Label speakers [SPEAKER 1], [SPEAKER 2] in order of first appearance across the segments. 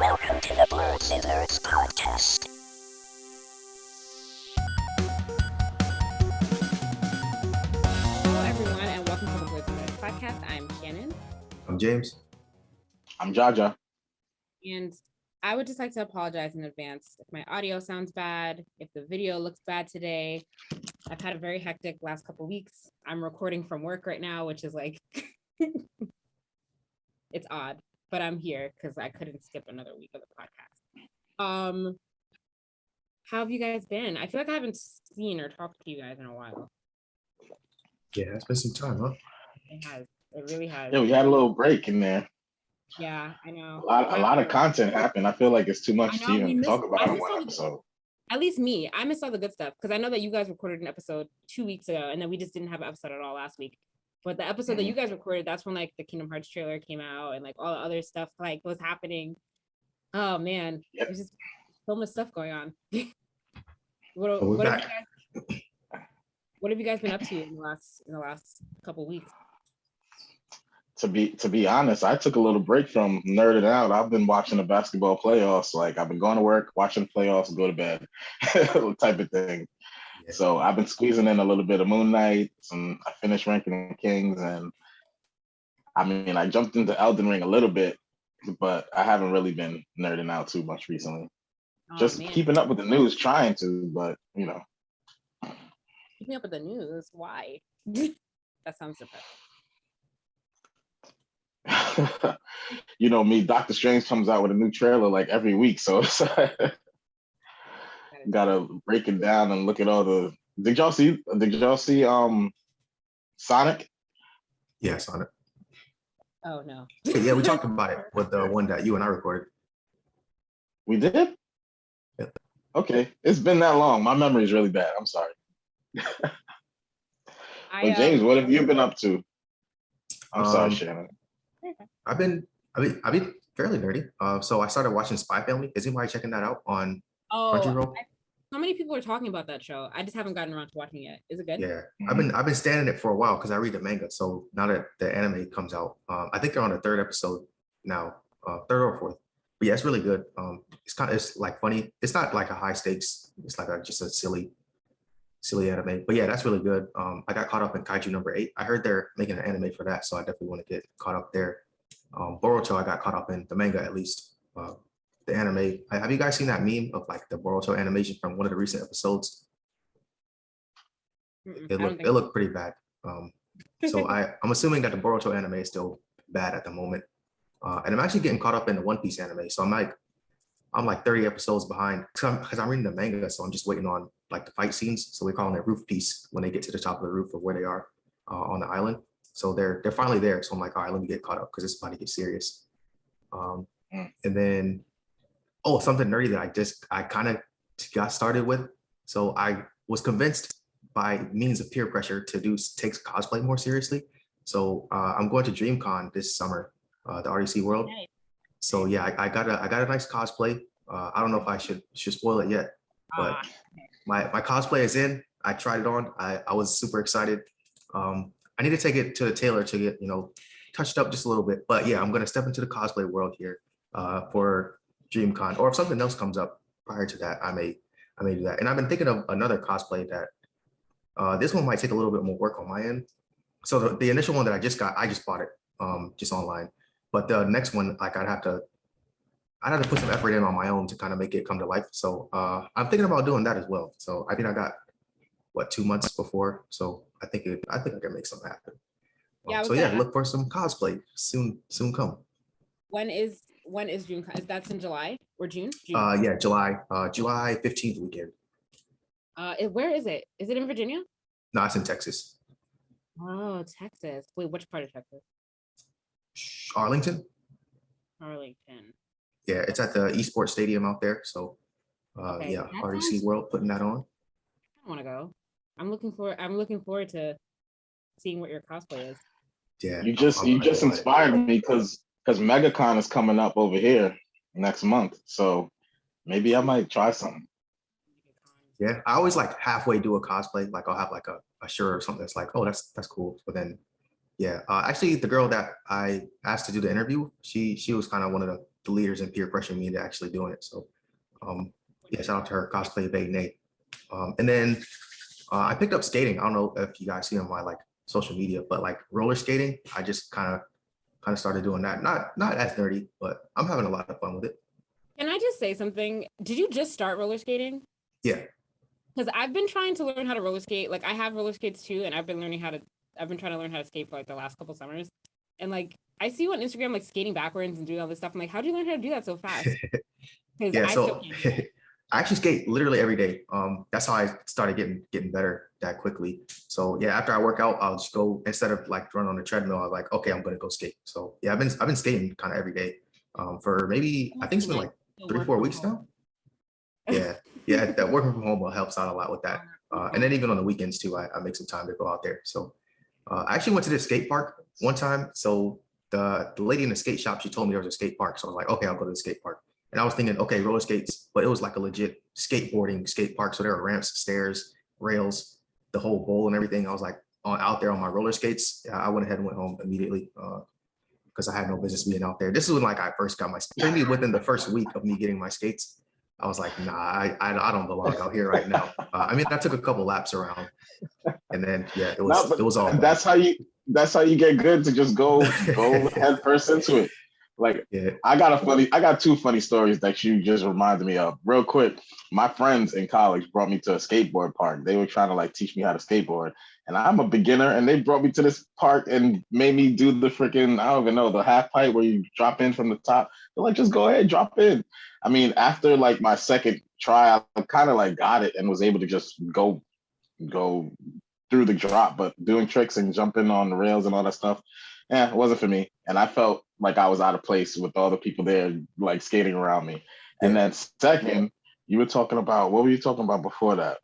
[SPEAKER 1] Welcome to the Blerdsnerds podcast.
[SPEAKER 2] Hello, everyone, and welcome to the Blerdsnerds podcast. I'm Shannon.
[SPEAKER 3] I'm James.
[SPEAKER 4] I'm Jaja.
[SPEAKER 2] And I would just like to apologize in advance if my audio sounds bad, if the video looks bad today. I've had a very hectic last couple weeks. I'm recording from work right now, which is like, it's odd, but I'm here because I couldn't skip another week of the podcast. How have you guys been? I feel like I haven't seen or talked to you guys in a while.
[SPEAKER 3] Yeah, it's been some time, huh?
[SPEAKER 2] It has. It really has.
[SPEAKER 4] Yeah, we had a little break in there.
[SPEAKER 2] Yeah, I know.
[SPEAKER 4] A lot of content happened. I feel like it's too much to even talk about in one episode.
[SPEAKER 2] At least me, I missed all the good stuff because I know that you guys recorded an episode 2 weeks ago and then we just didn't have an episode at all last week. But the episode that you guys recorded, that's when like the Kingdom Hearts trailer came out and like all the other stuff like was happening. Oh man, There's just so much stuff going on. What have you guys been up to in the last couple weeks?
[SPEAKER 4] To be honest, I took a little break from nerding out. I've been watching the basketball playoffs. Like I've been going to work, watching playoffs, go to bed, type of thing. Yeah. So I've been squeezing in a little bit of Moon Knight, and I finished Ranking the Kings, and I mean I jumped into Elden Ring a little bit, but I haven't really been nerding out too much recently. Keeping up with the news, trying to, but you know.
[SPEAKER 2] Keeping up with the news? Why? That sounds depressing.
[SPEAKER 4] You know me, Doctor Strange comes out with a new trailer like every week, so it's gotta break it down and look at all the. Did y'all see Sonic?
[SPEAKER 3] Yeah, Sonic.
[SPEAKER 2] Oh no.
[SPEAKER 3] Yeah, we talked about it with the one that you and I recorded.
[SPEAKER 4] We did?
[SPEAKER 3] Yeah.
[SPEAKER 4] Okay. It's been that long. My memory is really bad. I'm sorry. Well, James, what have you been up to? I'm sorry, Shannon.
[SPEAKER 3] I've been fairly nerdy. So I started watching Spy Family. Is anybody checking that out on Crunchyroll?
[SPEAKER 2] So many people are talking about that show. I just haven't gotten around to watching it yet. Is it good?
[SPEAKER 3] Yeah, I've been standing it for a while because I read the manga. So now that the anime comes out, I think they're on the third episode now, third or fourth. But yeah, it's really good. It's like funny. It's not like a high stakes. It's like just a silly anime. But yeah, that's really good. I got caught up in Kaiju number 8. I heard they're making an anime for that, so I definitely want to get caught up there. Boruto, I got caught up in the manga at least. The anime. Have you guys seen that meme of like the Boruto animation from one of the recent episodes? It looked pretty bad. So I'm assuming that the Boruto anime is still bad at the moment. And I'm actually getting caught up in the One Piece anime. So I'm like 30 episodes behind because I'm reading the manga, so I'm just waiting on like the fight scenes. So we're calling it roof piece when they get to the top of the roof of where they are on the island. So they're finally there. So I'm like, all right, let me get caught up because it's about to get serious. And then, something nerdy that I kind of got started with. So I was convinced by means of peer pressure to take cosplay more seriously. So I'm going to DreamCon this summer, the RDC World. Nice. So yeah, I got a nice cosplay. I don't know if I should spoil it yet, but my cosplay is in. I tried it on. I was super excited. I need to take it to the tailor to get touched up just a little bit. But yeah, I'm gonna step into the cosplay world here for DreamCon, or if something else comes up prior to that, I may do that. And I've been thinking of another cosplay that this one might take a little bit more work on my end. So the initial one that I just bought it just online. But the next one, like I'd have to put some effort in on my own to kind of make it come to life. So I'm thinking about doing that as well. So I think I got 2 months before. So I think I can make something happen. Yeah, look for some cosplay soon come.
[SPEAKER 2] When is DreamCon? Is that in July or June?
[SPEAKER 3] Yeah, July 15th weekend.
[SPEAKER 2] Where is it? Is it in Virginia?
[SPEAKER 3] No, it's in Texas.
[SPEAKER 2] Oh, Texas. Wait, which part of Texas?
[SPEAKER 3] Arlington. Yeah, it's at the esports stadium out there. So yeah, RDC World putting that on.
[SPEAKER 2] I want to go. I'm looking forward to seeing what your cosplay is.
[SPEAKER 3] Yeah.
[SPEAKER 4] You just inspired me because MegaCon is coming up over here next month. So maybe I might try something.
[SPEAKER 3] Yeah, I always like halfway do a cosplay. Like I'll have like a shirt or something that's like, oh, that's cool. But then Yeah, actually, the girl that I asked to do the interview, she was kind of one of the leaders in peer pressuring me into actually doing it. So, yeah, shout out to her, cosplay Bay Nate. And then I picked up skating. I don't know if you guys see on my like social media, but like roller skating, I just kind of started doing that. Not as nerdy, but I'm having a lot of fun with it.
[SPEAKER 2] Can I just say something? Did you just start roller skating?
[SPEAKER 3] Yeah.
[SPEAKER 2] Because I've been trying to learn how to roller skate. Like I have roller skates too, and I've been trying to learn how to skate for like the last couple summers. And like I see you on Instagram like skating backwards and doing all this stuff. I'm like, how do you learn how to do that so fast? Because
[SPEAKER 3] Yeah,
[SPEAKER 2] I still
[SPEAKER 3] so
[SPEAKER 2] can't.
[SPEAKER 3] I actually skate literally every day. That's how I started getting better that quickly. So yeah, after I work out, I'll just go instead of like run on the treadmill. I'm like, okay, I'm gonna go skate. So yeah, I've been skating kind of every day for maybe I think it's been like
[SPEAKER 2] The
[SPEAKER 3] 3
[SPEAKER 2] work
[SPEAKER 3] 4
[SPEAKER 2] from
[SPEAKER 3] weeks
[SPEAKER 2] home.
[SPEAKER 3] now. Yeah, that working from home helps out a lot with that. And then even on the weekends too, I make some time to go out there. So I actually went to this skate park one time. So the lady in the skate shop, she told me there was a skate park. So I was like, okay, I'll go to the skate park. And I was thinking, okay, roller skates, but it was like a legit skateboarding skate park. So there were ramps, stairs, rails, the whole bowl and everything. I was like out there on my roller skates. I went ahead and went home immediately because I had no business being out there. This is when like I first got my, maybe within the first week of me getting my skates, I was like, nah, I don't belong out here right now. I mean, I took a couple laps around and then, yeah, it
[SPEAKER 4] No,
[SPEAKER 3] was all
[SPEAKER 4] but
[SPEAKER 3] bad.
[SPEAKER 4] that's how you get good to just go head first into it. Like
[SPEAKER 3] Yeah.
[SPEAKER 4] I got two funny stories that you just reminded me of. Real quick, my friends in college brought me to a skateboard park. They were trying to like teach me how to skateboard. And I'm a beginner, and they brought me to this park and made me do the freaking, I don't even know, the half pipe where you drop in from the top. They're like, just go ahead, drop in. I mean, after like my second try, I kind of like got it and was able to just go through the drop, but doing tricks and jumping on the rails and all that stuff, yeah, it wasn't for me. And I felt like I was out of place with all the people there, like skating around me. And
[SPEAKER 3] Yeah.
[SPEAKER 4] then second, you were talking about, what were you talking about before that?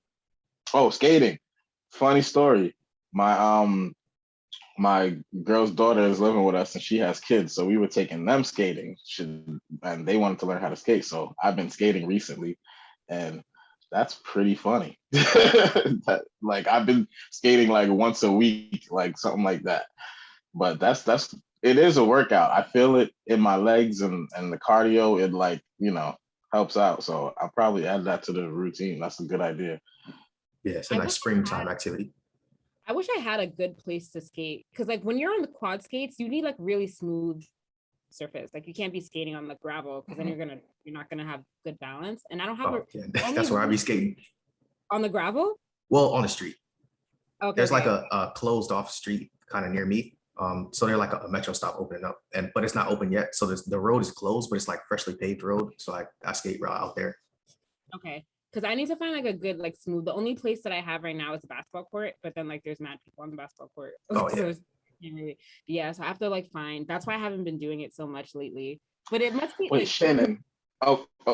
[SPEAKER 4] Oh, skating. Funny story. My girl's daughter is living with us and she has kids, so we were taking them skating. And they wanted to learn how to skate. So I've been skating recently, and that's pretty funny. Like I've been skating like once a week, like something like that. But that's it is a workout. I feel it in my legs and the cardio. It like helps out. So I'll probably add that to the routine. That's a good idea.
[SPEAKER 3] Yeah, it's a
[SPEAKER 2] I
[SPEAKER 3] nice
[SPEAKER 2] wish
[SPEAKER 3] springtime activity.
[SPEAKER 2] I wish I had a good place to skate because like when you're on the quad skates, you need like really smooth surface. Like you can't be skating on the gravel because then you're not gonna have good balance. And I don't have
[SPEAKER 3] Oh, yeah,
[SPEAKER 2] only
[SPEAKER 3] that's where I be skating.
[SPEAKER 2] on the gravel.
[SPEAKER 3] Well, on the street.
[SPEAKER 2] Okay,
[SPEAKER 3] There's like
[SPEAKER 2] okay.
[SPEAKER 3] a closed off street kind of near me. So they're like a metro stop opening up, but it's not open yet. So the road is closed, but it's like freshly paved road. So I skate route out there.
[SPEAKER 2] Okay. Because I need to find like a good, like smooth. The only place that I have right now is a basketball court, but then like there's mad people on the basketball court.
[SPEAKER 3] Oh,
[SPEAKER 2] So
[SPEAKER 3] yeah.
[SPEAKER 2] it's- yeah, so I have to like find. That's why I haven't been doing it so much lately. But it must be
[SPEAKER 4] Wait,
[SPEAKER 2] like
[SPEAKER 4] Shannon.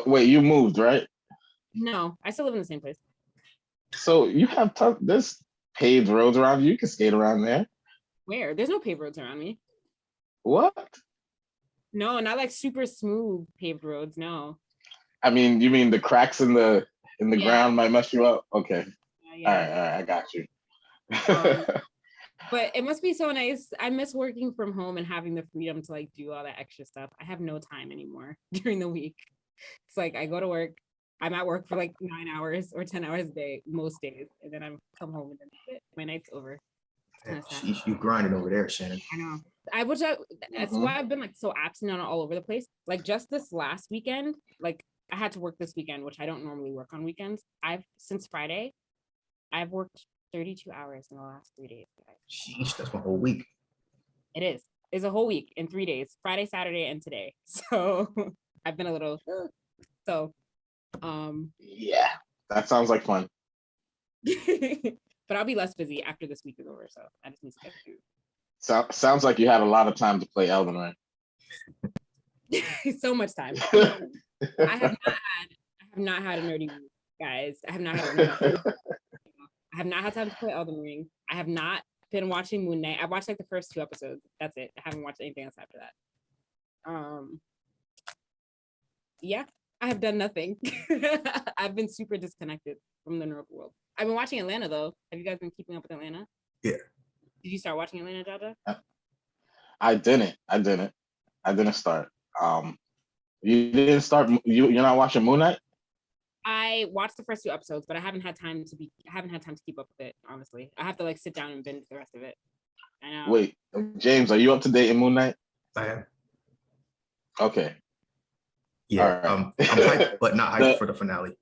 [SPEAKER 4] Wait, you moved, right?
[SPEAKER 2] no, I still live in the same place.
[SPEAKER 4] So you have there's paved roads around you. You can skate around there.
[SPEAKER 2] Where? There's no paved roads around me.
[SPEAKER 4] What?
[SPEAKER 2] No, not like super smooth paved roads. No.
[SPEAKER 4] I mean, you mean the cracks in the
[SPEAKER 2] Yeah.
[SPEAKER 4] ground might mess you up? Okay.
[SPEAKER 2] Yeah.
[SPEAKER 4] All right, I got you.
[SPEAKER 2] But it must be so nice. I miss working from home and having the freedom to like do all that extra stuff. I have no time anymore during the week. It's like I go to work, I'm at work for like 9 hours or 10 hours a day most days, and then I'm come home and then my night's over.
[SPEAKER 3] Yeah, you grinding over there, Shannon.
[SPEAKER 2] I know. That's why I've been like so absent on all over the place. Like just this last weekend, like I had to work this weekend, which I don't normally work on weekends. Since Friday, I've worked 32 hours in the last 3 days.
[SPEAKER 3] Sheesh, that's my whole week.
[SPEAKER 2] It is. It's a whole week in 3 days, Friday, Saturday, and today. So I've been a little
[SPEAKER 4] yeah, that sounds like fun.
[SPEAKER 2] but I'll be less busy after this week is over. So I just need to get through.
[SPEAKER 4] Sounds like you had a lot of time to play Elden Ring.
[SPEAKER 2] So much time. I have not had a nerdy week, guys. I have not had time to play Elden Ring. I have not been watching Moon Knight. I watched like the first 2 episodes. That's it. I haven't watched anything else after that. Yeah, I have done nothing. I've been super disconnected from the nerd world. I've been watching Atlanta though. Have you guys been keeping up with Atlanta?
[SPEAKER 3] Yeah.
[SPEAKER 2] Did you start watching Atlanta, Jaja?
[SPEAKER 4] I didn't. I didn't start. You didn't start. You're not watching Moon Knight?
[SPEAKER 2] I watched the first 2 episodes, but I haven't had time to keep up with it, honestly. I have to like sit down and binge the rest of it. I know.
[SPEAKER 4] Wait, James, are you up to date in Moon Knight?
[SPEAKER 3] I am.
[SPEAKER 4] Okay.
[SPEAKER 3] Yeah.
[SPEAKER 4] All right.
[SPEAKER 3] I'm hyped, but not hyped for the finale.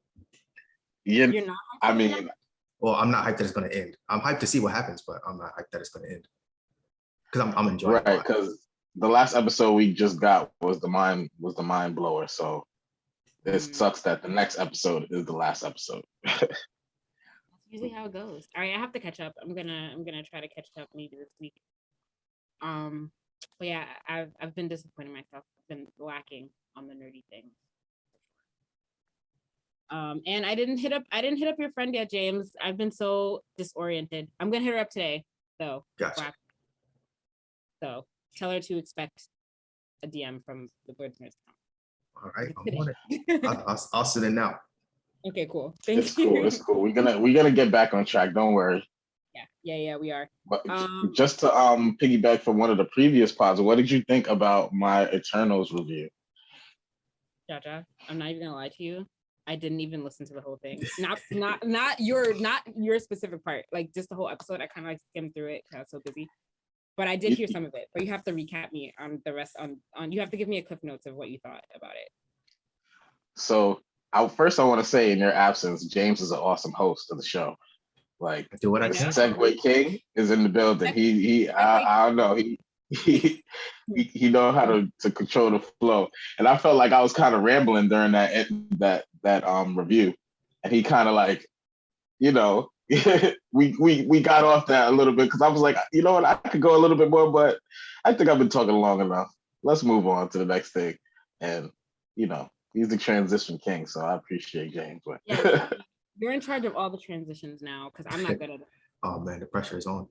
[SPEAKER 2] You're not.
[SPEAKER 4] I mean,
[SPEAKER 3] Well, I'm not hyped that it's going to end. I'm hyped to see what happens, but I'm not hyped that it's going to end. Because I'm enjoying it.
[SPEAKER 4] right, because the last episode we just got was the mind blower. So it sucks that the next episode is the last episode.
[SPEAKER 2] That's usually how it goes. All right, I have to catch up. I'm gonna try to catch up maybe this week. But yeah, I've been disappointing myself. I've been lacking on the nerdy things. And I didn't hit up your friend yet, James. I've been so disoriented. I'm gonna hit her up today, though.
[SPEAKER 3] Gotcha.
[SPEAKER 2] So tell her to expect a DM from the Blerdsnerds.
[SPEAKER 3] All right, I'm on it. I'll sit in now.
[SPEAKER 2] Okay, cool.
[SPEAKER 4] It's cool. We're gonna get back on track. Don't worry.
[SPEAKER 2] Yeah, we are.
[SPEAKER 4] But just to piggyback from one of the previous pods, what did you think about my Eternals review?
[SPEAKER 2] Jaja, I'm not even gonna lie to you. I didn't even listen to the whole thing. Not your specific part. Like just the whole episode. I kind of like skimmed through it because I was so busy. But I did hear some of it. But you have to recap me on the rest. On you have to give me a cliff notes of what you thought about it.
[SPEAKER 4] So first I want to say, in your absence, James is an awesome host of the show. Like,
[SPEAKER 3] do what I can.
[SPEAKER 4] Segway King is in the building. I don't know. He know how to control the flow. And I felt like I was kind of rambling during that review, and he kind of like, we got off that a little bit because I was like, you know what, I could go a little bit more, but I think I've been talking long enough. Let's move on to the next thing. And he's the transition king, so I appreciate James.
[SPEAKER 2] Yeah, you're in charge of all the transitions now because I'm not good at it.
[SPEAKER 3] Oh man, the pressure is on.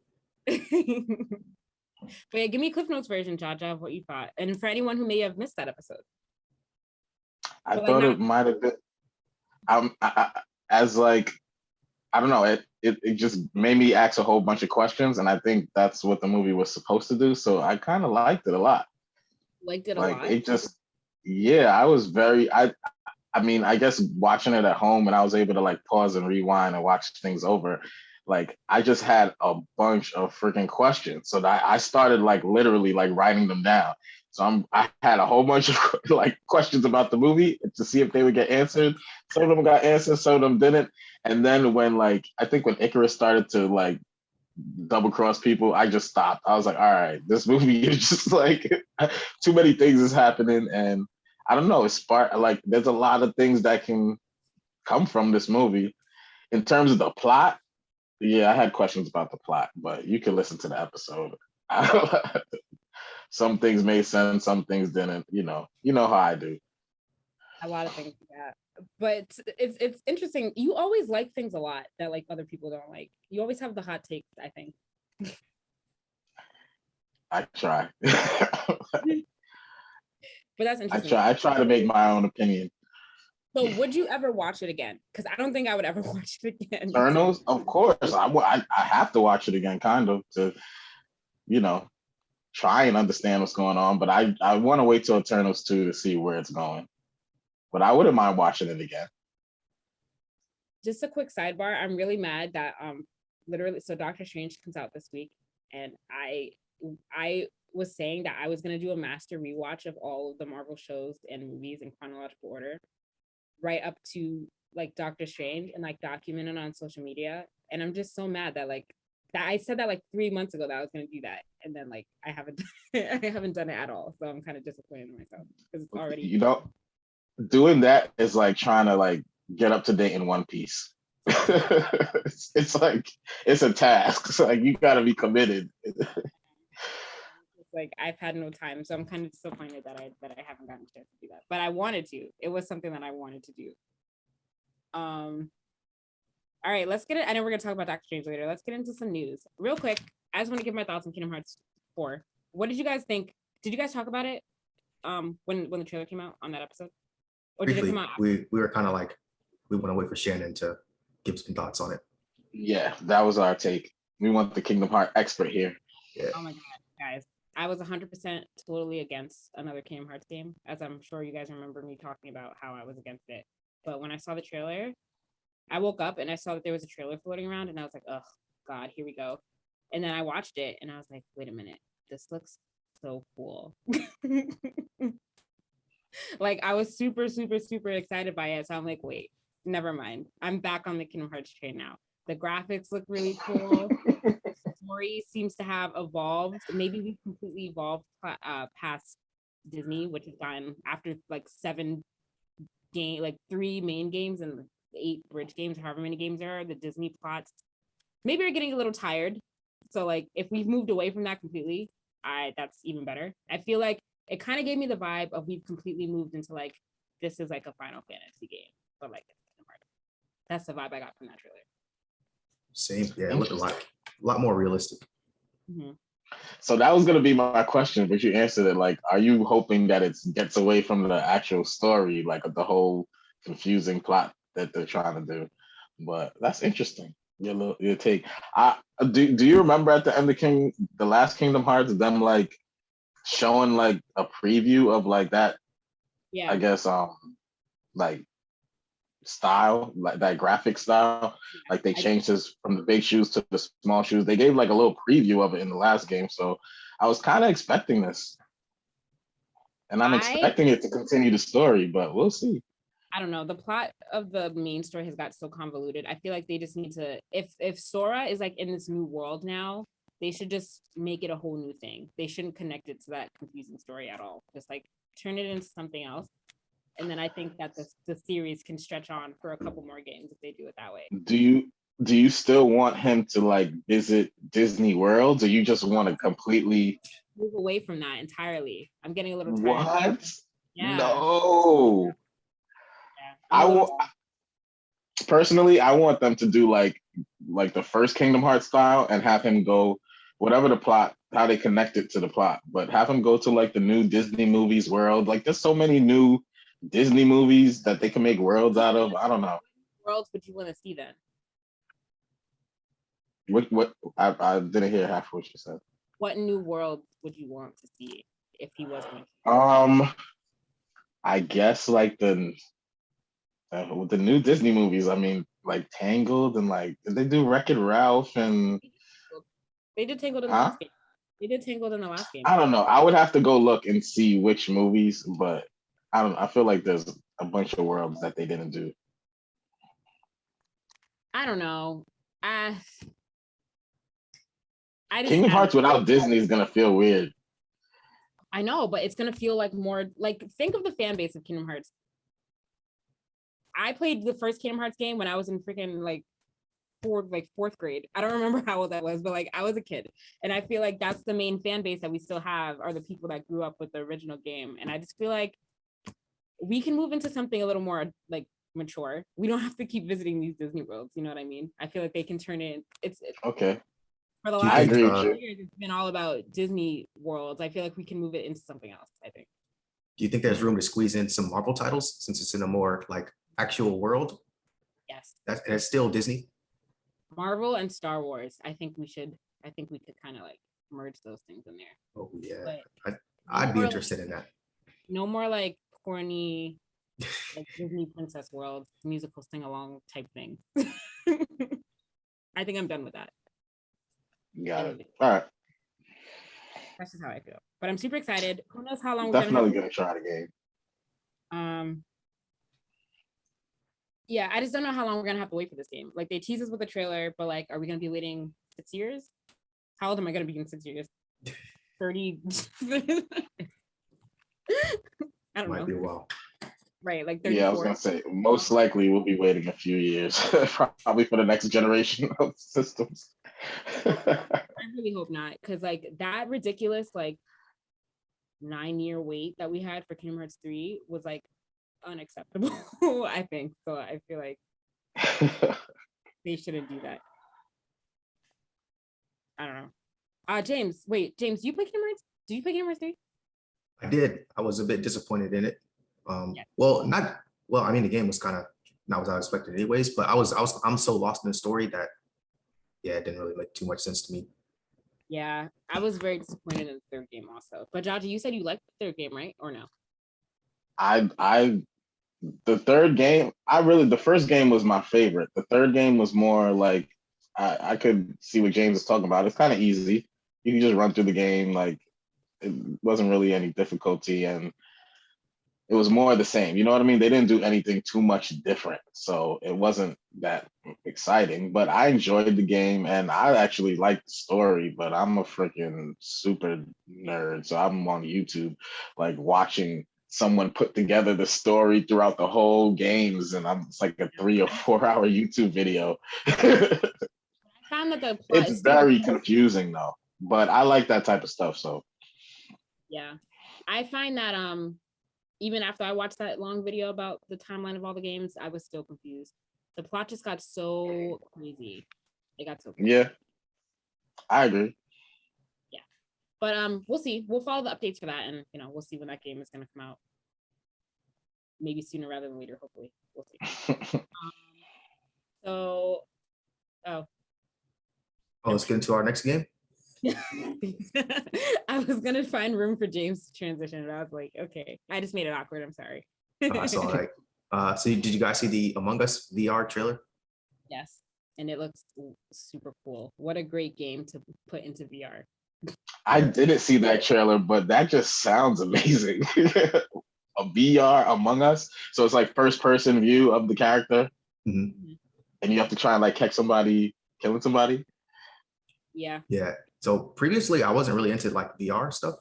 [SPEAKER 2] But yeah, give me a Cliff Notes version, Jaja, of what you thought. And for anyone who may have missed that episode.
[SPEAKER 4] I thought it might have been I don't know, it just made me ask a whole bunch of questions, and I think that's what the movie was supposed to do. So I kind of liked it a lot.
[SPEAKER 2] Liked it a lot?
[SPEAKER 4] It just, yeah, I was very, I mean, I guess watching it at home and I was able to like pause and rewind and watch things over. Like I just had a bunch of freaking questions. So that I started like literally like writing them down. So I had a whole bunch of like questions about the movie to see if they would get answered. Some of them got answered, some of them didn't. And then when I think when Icarus started to like double cross people, I just stopped. I was like, all right, this movie is just like too many things is happening. And I don't know, there's a lot of things that can come from this movie. In terms of the plot, yeah, I had questions about the plot, but you can listen to the episode. Some things made sense, some things didn't. You know how I do.
[SPEAKER 2] A lot of things, yeah. But it's interesting. You always like things a lot that like other people don't like. You always have the hot takes, I think.
[SPEAKER 4] I try.
[SPEAKER 2] But that's interesting.
[SPEAKER 4] I try to make my own opinion.
[SPEAKER 2] So would you ever watch it again? Because I don't think I would ever watch it again.
[SPEAKER 4] Eternals? Of course. I have to watch it again, kind of, to, try and understand what's going on. But I want to wait till Eternals 2 to see where it's going. But I wouldn't mind watching it again.
[SPEAKER 2] Just a quick sidebar. I'm really mad that literally, so Doctor Strange comes out this week, and I was saying that I was going to do a master rewatch of all of the Marvel shows and movies in chronological order, right up to like Doctor Strange, and like document it on social media. And I'm just so mad that like that I said that like 3 months ago that I was going to do that, and then like I haven't done it at all. So I'm kind of disappointed in myself because it's already
[SPEAKER 4] doing that is like trying to like get up to date in One Piece. It's like it's a task. So like you got to be committed.
[SPEAKER 2] Like I've had no time, so I'm kind of disappointed that I haven't gotten a chance to do that. But I wanted to. It was something that I wanted to do. All right, let's get it. I know we're gonna talk about Doctor Strange later. Let's get into some news real quick. I just want to give my thoughts on Kingdom Hearts 4. What did you guys think? Did you guys talk about it? When the trailer came out on that episode, or did it come out?
[SPEAKER 3] We were kind of like, we want to wait for Shannon to give some thoughts on it.
[SPEAKER 4] Yeah, that was our take. We want the Kingdom Hearts expert here.
[SPEAKER 3] Yeah.
[SPEAKER 2] Oh my god, guys. I was 100% totally against another Kingdom Hearts game, as I'm sure you guys remember me talking about how I was against it. But when I saw the trailer, I woke up and I saw that there was a trailer floating around, and I was like, oh, God, here we go. And then I watched it, and I was like, wait a minute, this looks so cool. Like, I was super, super, super excited by it. So I'm like, wait, never mind. I'm back on the Kingdom Hearts train now. The graphics look really cool. Story seems to have evolved. Maybe we completely evolved past Disney, which has gotten after like 3 main games and 8 bridge games, however many games there are. The Disney plots maybe are getting a little tired. So like if we've moved away from that completely, that's even better. I feel like it kind of gave me the vibe of we've completely moved into like this is like a Final Fantasy game, but like that's the vibe I got from that trailer.
[SPEAKER 3] Same, yeah, it looked a lot more realistic.
[SPEAKER 2] Mm-hmm.
[SPEAKER 4] So that was going to be my question, but you answered it. Like, are you hoping that it gets away from the actual story, like the whole confusing plot that they're trying to do? But that's interesting. Your take. Do you remember at the end of the last Kingdom Hearts, them like showing like a preview of like that?
[SPEAKER 2] Yeah.
[SPEAKER 4] I guess like style, like that graphic style. Like they changed his from the big shoes to the small shoes. They gave like a little preview of it in the last game. So I was kind of expecting this. And I'm expecting it to continue the story, but we'll see.
[SPEAKER 2] I don't know. The plot of the main story has got so convoluted. I feel like they just need to, if Sora is like in this new world now, they should just make it a whole new thing. They shouldn't connect it to that confusing story at all. Just like turn it into something else. And then I think that the series can stretch on for a couple more games if they do it that way.
[SPEAKER 4] Do you still want him to like visit Disney World, or you just want to completely
[SPEAKER 2] move away from that entirely? I'm getting a little tired.
[SPEAKER 4] What?
[SPEAKER 2] Yeah.
[SPEAKER 4] No.
[SPEAKER 2] Yeah,
[SPEAKER 4] personally, I want them to do like the first Kingdom Hearts style and have him go whatever the plot, how they connect it to the plot, but have him go to like the new Disney movies world. Like there's so many new Disney movies that they can make worlds out of. I don't know.
[SPEAKER 2] What worlds would you want to see then?
[SPEAKER 4] What I didn't hear half of what you said.
[SPEAKER 2] What new world would you want to see if he was going
[SPEAKER 4] to? I guess like the new Disney movies. I mean, like Tangled and like did they do Wreck-It Ralph and
[SPEAKER 2] they did Tangled in the last game. They did Tangled in the last game.
[SPEAKER 4] I don't know. I would have to go look and see which movies, but I feel like there's a bunch of worlds that they didn't do.
[SPEAKER 2] I don't know.
[SPEAKER 4] Kingdom Hearts without Disney is gonna feel weird.
[SPEAKER 2] I know, but it's gonna feel like more like think of the fan base of Kingdom Hearts. I played the first Kingdom Hearts game when I was in freaking like fourth grade. I don't remember how old that was, but like I was a kid, and I feel like that's the main fan base that we still have are the people that grew up with the original game. And I just feel like we can move into something a little more like mature. We don't have to keep visiting these Disney worlds. You know what I mean? I feel like they can turn it. It's
[SPEAKER 4] okay.
[SPEAKER 2] For the last years, it's been all about Disney worlds. I feel like we can move it into something else, I think.
[SPEAKER 3] Do you think there's room to squeeze in some Marvel titles since it's in a more like actual world?
[SPEAKER 2] Yes.
[SPEAKER 3] That's still Disney.
[SPEAKER 2] Marvel and Star Wars. I think we could kind of like merge those things in there.
[SPEAKER 3] Oh yeah. I'd be interested in that.
[SPEAKER 2] No more like corny like Disney Princess World musical sing-along type thing. I think I'm done with that.
[SPEAKER 4] Got it. All right.
[SPEAKER 2] That's just how I feel. But I'm super excited. Who knows how long
[SPEAKER 4] Definitely gonna try the game.
[SPEAKER 2] Yeah, I just don't know how long we're gonna have to wait for this game. Like they tease us with a trailer, but like, are we gonna be waiting 6 years? How old am I gonna be in 6 years? 30. I don't know.
[SPEAKER 3] Might be a while.
[SPEAKER 2] Right, like 34.
[SPEAKER 4] Yeah, I was gonna say most likely we'll be waiting a few years, probably for the next generation of systems.
[SPEAKER 2] I really hope not, because like that ridiculous like 9-year wait that we had for Kingdom Hearts 3 was like unacceptable. I think so. I feel like they shouldn't do that. I don't know. James, do you play Kingdom Hearts? Did you play Kingdom Hearts 3?
[SPEAKER 3] I did. I was a bit disappointed in it.
[SPEAKER 2] Yeah.
[SPEAKER 3] I mean, the game was kind of not what I expected anyways, but I'm so lost in the story that, yeah, it didn't really make too much sense to me.
[SPEAKER 2] Yeah, I was very disappointed in the third game also. But Jaja, you said you liked the third game, right? Or no?
[SPEAKER 4] I the third game, the first game was my favorite. The third game was more like I could see what James is talking about. It's kind of easy. You can just run through the game, like it wasn't really any difficulty, and it was more of the same. You know what I mean? They didn't do anything too much different, so it wasn't that exciting. But I enjoyed the game, and I actually liked the story. But I'm a freaking super nerd, so I'm on YouTube, like watching someone put together the story throughout the whole games, and it's like a 3 or 4 hour YouTube video.
[SPEAKER 2] I found that the plot
[SPEAKER 4] It's
[SPEAKER 2] is
[SPEAKER 4] very confusing though, but I like that type of stuff. So
[SPEAKER 2] yeah, I find that even after I watched that long video about the timeline of all the games, I was still confused. The plot just got so crazy. It got so crazy.
[SPEAKER 4] yeah, I agree.
[SPEAKER 2] Yeah, but we'll see. We'll follow the updates for that, and we'll see when that game is going to come out. Maybe sooner rather than later. Hopefully, we'll see. So,
[SPEAKER 3] let's get into our next game.
[SPEAKER 2] I was gonna find room for James to transition, but I was like, okay, I just made it awkward. I'm sorry.
[SPEAKER 3] It's all right. So did you guys see the Among Us VR trailer?
[SPEAKER 2] Yes, and it looks super cool. What a great game to put into VR.
[SPEAKER 4] I didn't see that trailer, but that just sounds amazing. A VR Among Us, so it's like first person view of the character, and you have to try and like catch somebody killing somebody.
[SPEAKER 2] Yeah.
[SPEAKER 3] So previously I wasn't really into like VR stuff,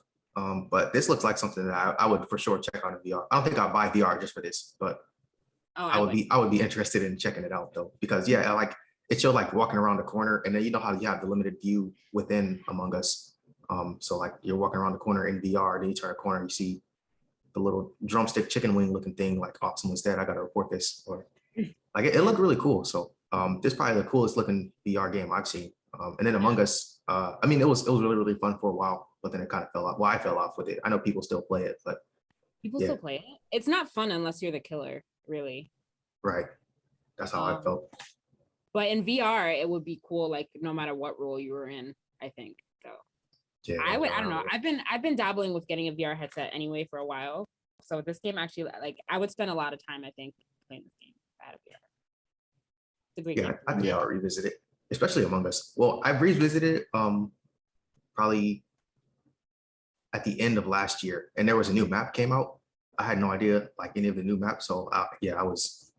[SPEAKER 3] but this looks like something that I would for sure check out in VR. I don't think I'll buy VR just for this, but I would be interested in checking it out though, because like it showed like walking around the corner, and then you know how you have the limited view within Among Us. So like you're walking around the corner in VR, then you turn a corner and you see the little drumstick chicken wing looking thing, like, oh, someone's dead, I gotta report this. Or like it looked really cool. So this is probably the coolest looking VR game I've seen. And then Among Us, I mean, it was really, really fun for a while, but then it kind of fell off. Well, I fell off with it. I know people still play it, but
[SPEAKER 2] people still play it. It's not fun unless you're the killer, really.
[SPEAKER 3] Right. That's how I felt.
[SPEAKER 2] But in VR, it would be cool, like no matter what role you were in, I think. So
[SPEAKER 3] yeah,
[SPEAKER 2] I don't know. I've been dabbling with getting a VR headset anyway for a while. So this game actually, like, I would spend a lot of time, I think, playing this game if I had a VR. It's a great game.
[SPEAKER 3] I think I'll revisit it, especially Among Us. Well, I've revisited it probably at the end of last year, and there was a new map came out. I had no idea like any of the new maps, so I was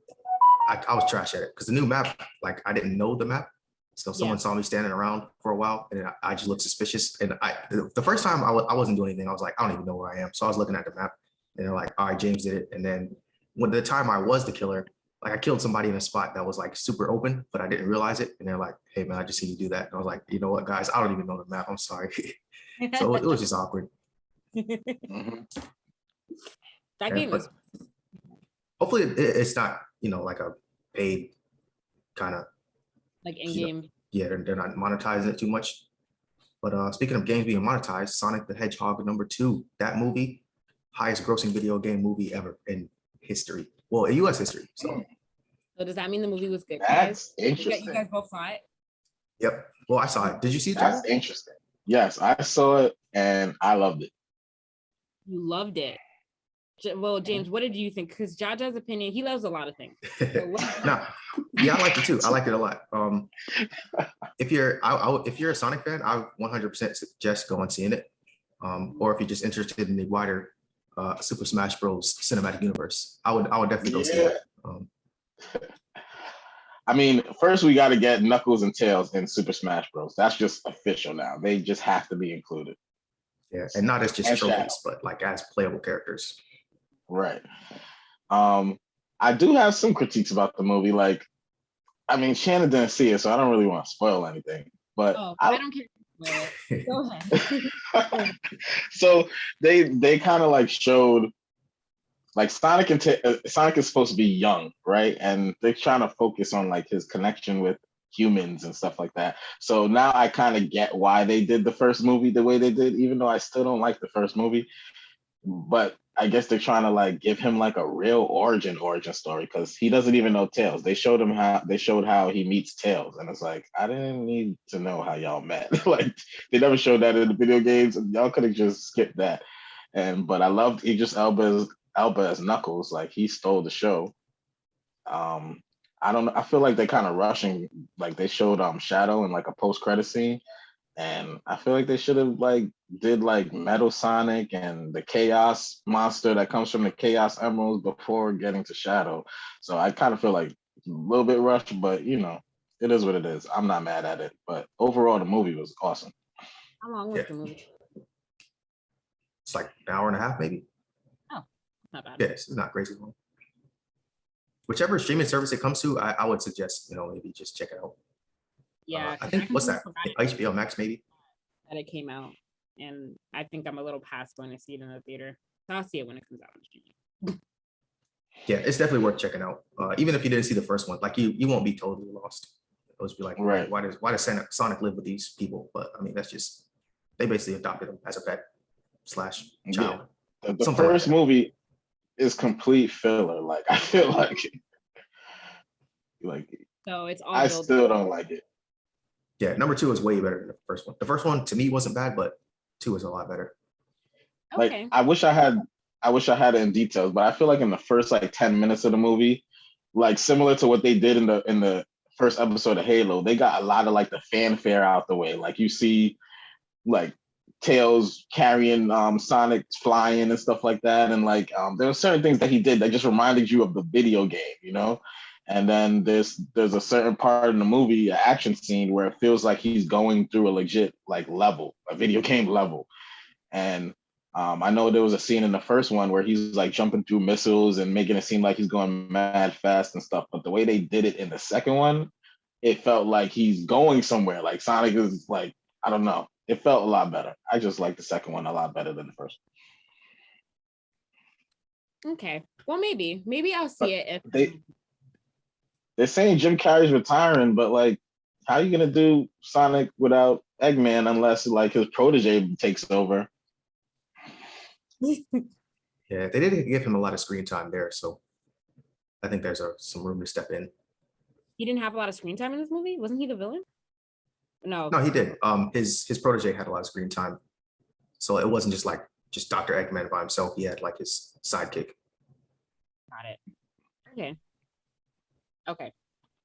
[SPEAKER 3] trash at it because the new map, like I didn't know the map, so someone saw me standing around for a while, and I just looked suspicious. And the first time I wasn't doing anything. I was like, I don't even know where I am. So I was looking at the map, and they're like, all right, James did it. And then when the time I was the killer, like I killed somebody in a spot that was like super open, but I didn't realize it. And they're like, hey man, I just see you do that. And I was like, you know what, guys, I don't even know the map. I'm sorry. So it was just awkward.
[SPEAKER 2] That game is.
[SPEAKER 3] Hopefully it's not, like a paid kind of
[SPEAKER 2] like in-game.
[SPEAKER 3] They're not monetizing it too much. But speaking of games being monetized, Sonic the Hedgehog #2, that movie, highest grossing video game movie ever in history. Well, in US history. So
[SPEAKER 2] does that mean the movie was good?
[SPEAKER 4] That's interesting.
[SPEAKER 2] You guys both saw it?
[SPEAKER 3] Yep. Well, I saw it. Did you see it?
[SPEAKER 4] That's interesting. Yes, I saw it and I loved it.
[SPEAKER 2] You loved it. Well, James, what did you think? Because Jaja's opinion, he loves a lot of things. So
[SPEAKER 3] I liked it too. I liked it a lot. If you're a Sonic fan, I 100% suggest going and seeing it. Or if you're just interested in the wider Super Smash Bros. Cinematic universe, I would definitely go see it.
[SPEAKER 4] I mean, first we got to get Knuckles and Tails in Super Smash Bros. That's just official now. They just have to be included.
[SPEAKER 3] Yeah, and not as just
[SPEAKER 4] and
[SPEAKER 3] trophies,
[SPEAKER 4] Shadow.
[SPEAKER 3] but like as playable characters.
[SPEAKER 4] Right. I do have some critiques about the movie. Like, I mean, Shannon didn't see it, so I don't really want to spoil anything. But
[SPEAKER 2] I don't care. Go ahead.
[SPEAKER 4] So they kind of like showed like Sonic is supposed to be young, right? And they're trying to focus on like his connection with humans and stuff like that. So now I kind of get why they did the first movie the way they did, even though I still don't like the first movie. but I guess they're trying to like give him like a real origin story because he doesn't even know Tails. They showed how he meets Tails, and it's like I didn't need to know how y'all met. Like they never showed that in the video games, and y'all could have just skipped that. But I loved Idris Elba as Knuckles. Like he stole the show. I don't know. I feel like they're kind of rushing. Like they showed Shadow in like a post credit scene, and I feel like they should have like did like Metal Sonic and the Chaos monster that comes from the Chaos Emeralds before getting to Shadow. So I kind of feel like a little bit rushed, but you know, it is what it is. I'm not mad at it, but overall the movie was awesome.
[SPEAKER 2] How long was the movie?
[SPEAKER 3] It's like an hour and a half, maybe.
[SPEAKER 2] Oh, not bad.
[SPEAKER 3] Yeah, it's not crazy long. Whichever streaming service it comes to, I would suggest, maybe just check it out.
[SPEAKER 2] Yeah,
[SPEAKER 3] I think what's that? HBO Max, maybe.
[SPEAKER 2] That it came out, and I think I'm a little past going to see it in the theater. So I'll see it when it comes out on streaming.
[SPEAKER 3] Yeah, it's definitely worth checking out. Even if you didn't see the first one, like you won't be totally lost. It'll just be like,
[SPEAKER 4] right,
[SPEAKER 3] why does Sonic live with these people? But I mean, that's just they basically adopted him as a pet / child.
[SPEAKER 4] Yeah. The first movie is complete filler. Like I feel like
[SPEAKER 2] so it's all.
[SPEAKER 4] I still don't like it.
[SPEAKER 3] Yeah, number 2 is way better than the first one. The first one to me wasn't bad, but 2 is a lot better.
[SPEAKER 2] Okay.
[SPEAKER 4] Like I wish I had it in details, but I feel like in the first like 10 minutes of the movie, like similar to what they did in the first episode of Halo, they got a lot of like the fanfare out the way. Like you see like Tails carrying Sonic flying and stuff like that. And like there were certain things that he did that just reminded you of the video game, And then there's a certain part in the movie, an action scene where it feels like he's going through a legit like level, a video game level. And I know there was a scene in the first one where he's like jumping through missiles and making it seem like he's going mad fast and stuff. But the way they did it in the second one, it felt like he's going somewhere. Like Sonic is like, I don't know. It felt a lot better. I just like the second one a lot better than the first.
[SPEAKER 2] Okay. Well, maybe I'll see it if
[SPEAKER 4] they're saying Jim Carrey's retiring, but like, how are you gonna do Sonic without Eggman unless like his protege takes over?
[SPEAKER 3] Yeah, they didn't give him a lot of screen time there, so I think there's some room to step in.
[SPEAKER 2] He didn't have a lot of screen time in this movie. Wasn't he the villain? No,
[SPEAKER 3] he did. His protege had a lot of screen time, so it wasn't just Dr. Eggman by himself. He had like his sidekick.
[SPEAKER 2] Got it. Okay.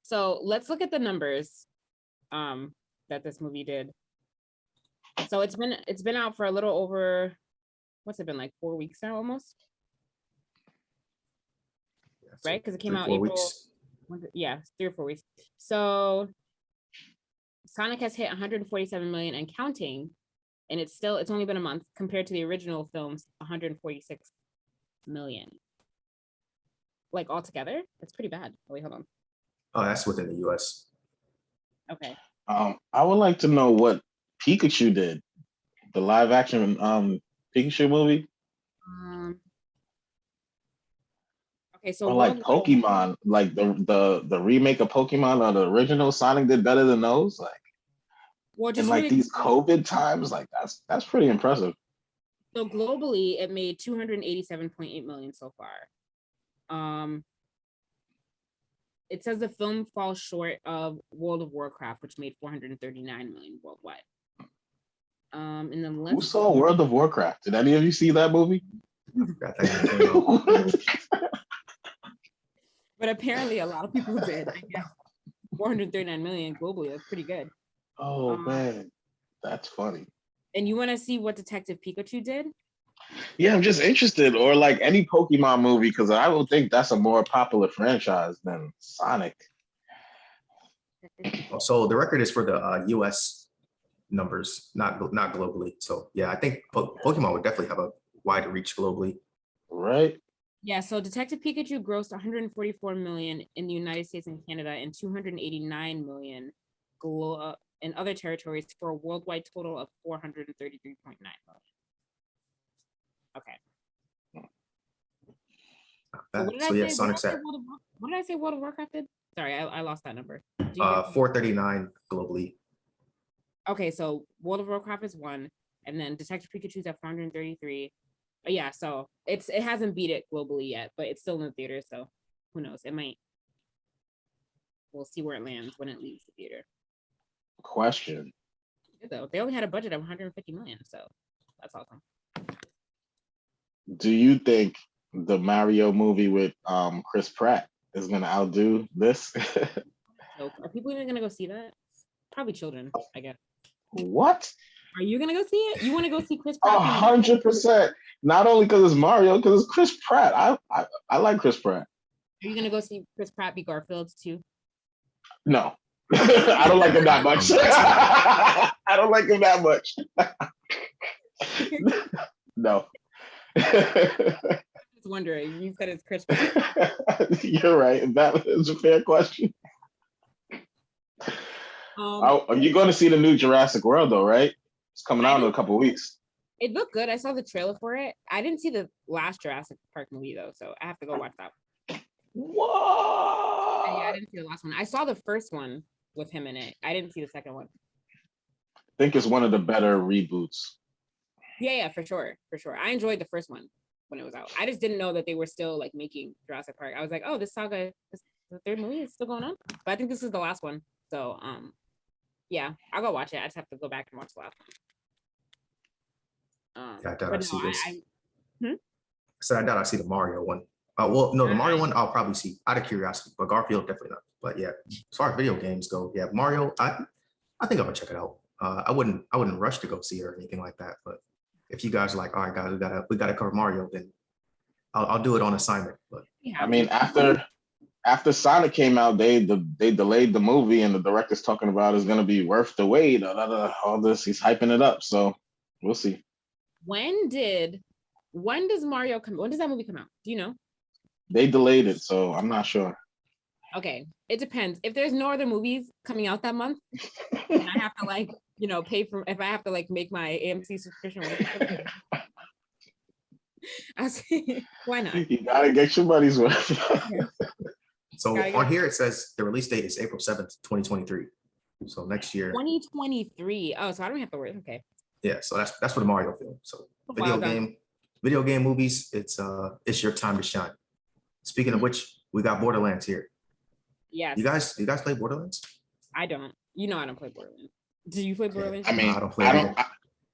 [SPEAKER 2] So let's look at the numbers that this movie did. So it's been out for a little over, what's it been, like 4 weeks now almost? Yeah, so right? Because it came out April. Weeks. Yeah, 3 or 4 weeks. So Sonic has hit 147 million and counting, and it's only been a month compared to the original film's 146 million. Like altogether, that's pretty bad. Oh, wait, hold on.
[SPEAKER 3] Oh, that's within the US.
[SPEAKER 2] Okay.
[SPEAKER 4] I would like to know what Pikachu did. The live action Pikachu movie.
[SPEAKER 2] Okay, so
[SPEAKER 4] or like Pokemon, like the remake of Pokemon or the original Sonic did better than those. Like, well, just in like these COVID times, like that's pretty impressive.
[SPEAKER 2] So globally, it made 287.8 million so far. It says the film falls short of World of Warcraft, which made 439 million worldwide. And then
[SPEAKER 4] who saw World of Warcraft? Did any of you see that movie?
[SPEAKER 2] But apparently, a lot of people did. I guess 439 million globally. That's pretty good.
[SPEAKER 4] Oh man, that's funny.
[SPEAKER 2] And you want to see what Detective Pikachu did?
[SPEAKER 4] Yeah, I'm just interested, or like any Pokemon movie, because I would think that's a more popular franchise than Sonic.
[SPEAKER 3] So the record is for the US numbers, not globally. So yeah, I think Pokemon would definitely have a wider reach globally.
[SPEAKER 4] Right.
[SPEAKER 2] Yeah, so Detective Pikachu grossed 144 million in the United States and Canada and 289 million in other territories for a worldwide total of 433.9 million. Okay. So yeah, Sonic's at. What did I say World of Warcraft did? Sorry, I lost that number.
[SPEAKER 3] 439 globally.
[SPEAKER 2] Okay, so World of Warcraft is 1, and then Detective Pikachu's at 433, Yeah, so it hasn't beat it globally yet, but it's still in the theater, so who knows? It might. We'll see where it lands when it leaves the theater.
[SPEAKER 4] Question.
[SPEAKER 2] Though they only had a budget of 150 million, so that's awesome.
[SPEAKER 4] Do you think the Mario movie with Chris Pratt is gonna outdo this?
[SPEAKER 2] So are people even gonna go see that? Probably children, I guess.
[SPEAKER 4] What?
[SPEAKER 2] Are you gonna go see it? You want to go see Chris Pratt?
[SPEAKER 4] 100%. Not only because it's Mario, because it's Chris Pratt. I like Chris Pratt.
[SPEAKER 2] Are you gonna go see Chris Pratt be Garfield too?
[SPEAKER 4] No. I don't like him that much. I don't like him that much. No.
[SPEAKER 2] Just wondering. You said it's Chris Pratt.
[SPEAKER 4] You're right. That is a fair question. Are you going to see the new Jurassic World though, right? It's coming out in a couple of weeks.
[SPEAKER 2] It looked good. I saw the trailer for it. I didn't see the last Jurassic Park movie though, so I have to go watch that.
[SPEAKER 4] What?
[SPEAKER 2] Yeah, I didn't see the last one. I saw the first one with him in it. I didn't see the second one.
[SPEAKER 4] I think it's one of the better reboots.
[SPEAKER 2] Yeah, for sure. I enjoyed the first one when it was out. I just didn't know that they were still like making Jurassic Park. I was like, oh, this saga, the third movie is still going on. But I think this is the last one. So yeah, I'll go watch it. I just have to go back and watch the last one.
[SPEAKER 3] Yeah, I doubt I see this.
[SPEAKER 2] I
[SPEAKER 3] I doubt I see the Mario one. Well, no, the Mario one I'll probably see out of curiosity, but Garfield definitely not. But yeah, as far as video games go, yeah, Mario, I think I'm gonna check it out. I wouldn't rush to go see it or anything like that. But if you guys are like, all right, guys, we gotta cover Mario, then I'll do it on assignment. But
[SPEAKER 4] I mean, after Sonic came out, they delayed the movie, and the director's talking about it's gonna be worth the wait. All this, he's hyping it up. So we'll see.
[SPEAKER 2] when does Mario come? When does that movie come out? Do you know?
[SPEAKER 4] They delayed it, so I'm not sure.
[SPEAKER 2] Okay, it depends. If there's no other movies coming out that month, and I have to pay for, if I have to make my AMC subscription, I say, why not?
[SPEAKER 4] You gotta get your money's worth.
[SPEAKER 2] Yeah.
[SPEAKER 3] So on here it says the release date is April 7th, 2023. So next year.
[SPEAKER 2] 2023. Oh, so I don't have to worry. Okay.
[SPEAKER 3] Yeah, so that's for the Mario film. So video game movies, it's your time to shine. Speaking of which, we got Borderlands here.
[SPEAKER 2] Yes.
[SPEAKER 3] You guys play Borderlands?
[SPEAKER 2] I don't. I don't play Borderlands. Do you play Borderlands?
[SPEAKER 4] I mean,
[SPEAKER 3] no, I don't play it.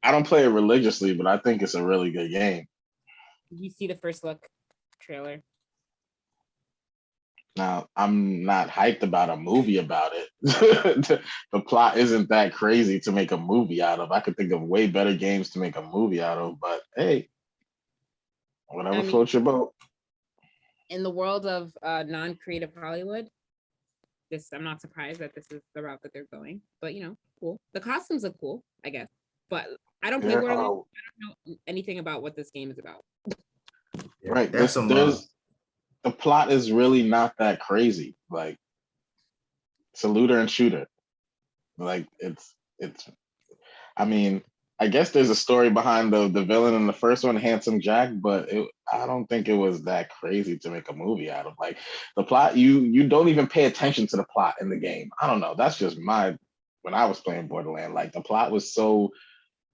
[SPEAKER 4] I don't play it religiously, but I think it's a really good game.
[SPEAKER 2] Did you see the first look trailer?
[SPEAKER 4] Now, I'm not hyped about a movie about it. The plot isn't that crazy to make a movie out of. I could think of way better games to make a movie out of, but hey, whatever floats your boat.
[SPEAKER 2] In the world of non-creative Hollywood, I'm not surprised that this is the route that they're going. But cool. The costumes look cool, I guess. But I don't play Borderlands. I don't know anything about what this game is about.
[SPEAKER 3] Yeah,
[SPEAKER 4] right. The plot is really not that crazy. Like, it's a looter and shooter. Like, it's. I mean, I guess there's a story behind the villain in the first one, Handsome Jack, but I don't think it was that crazy to make a movie out of. Like, the plot, you don't even pay attention to the plot in the game. I don't know. That's just when I was playing Borderlands. Like, the plot was so,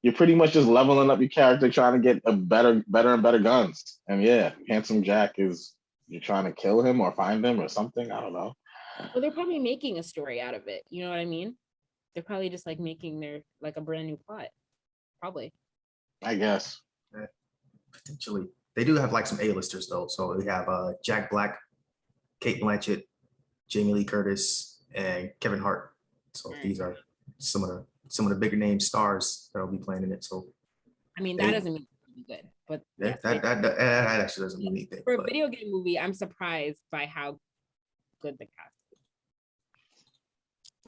[SPEAKER 4] you're pretty much just leveling up your character, trying to get a better and better guns. And yeah, Handsome Jack you're trying to kill him or find him or something. I don't know.
[SPEAKER 2] Well, they're probably making a story out of it. You know what I mean? They're probably just making their a brand new plot. Probably.
[SPEAKER 4] I guess.
[SPEAKER 3] Potentially. They do have some A-listers though. So we have Jack Black, Kate Blanchett, Jamie Lee Curtis, and Kevin Hart. So these are some of the bigger name stars that'll be playing in it. So
[SPEAKER 2] I mean, that doesn't mean it's be good, but
[SPEAKER 3] that actually doesn't mean anything.
[SPEAKER 2] For a video game movie, I'm surprised by how good the cast is.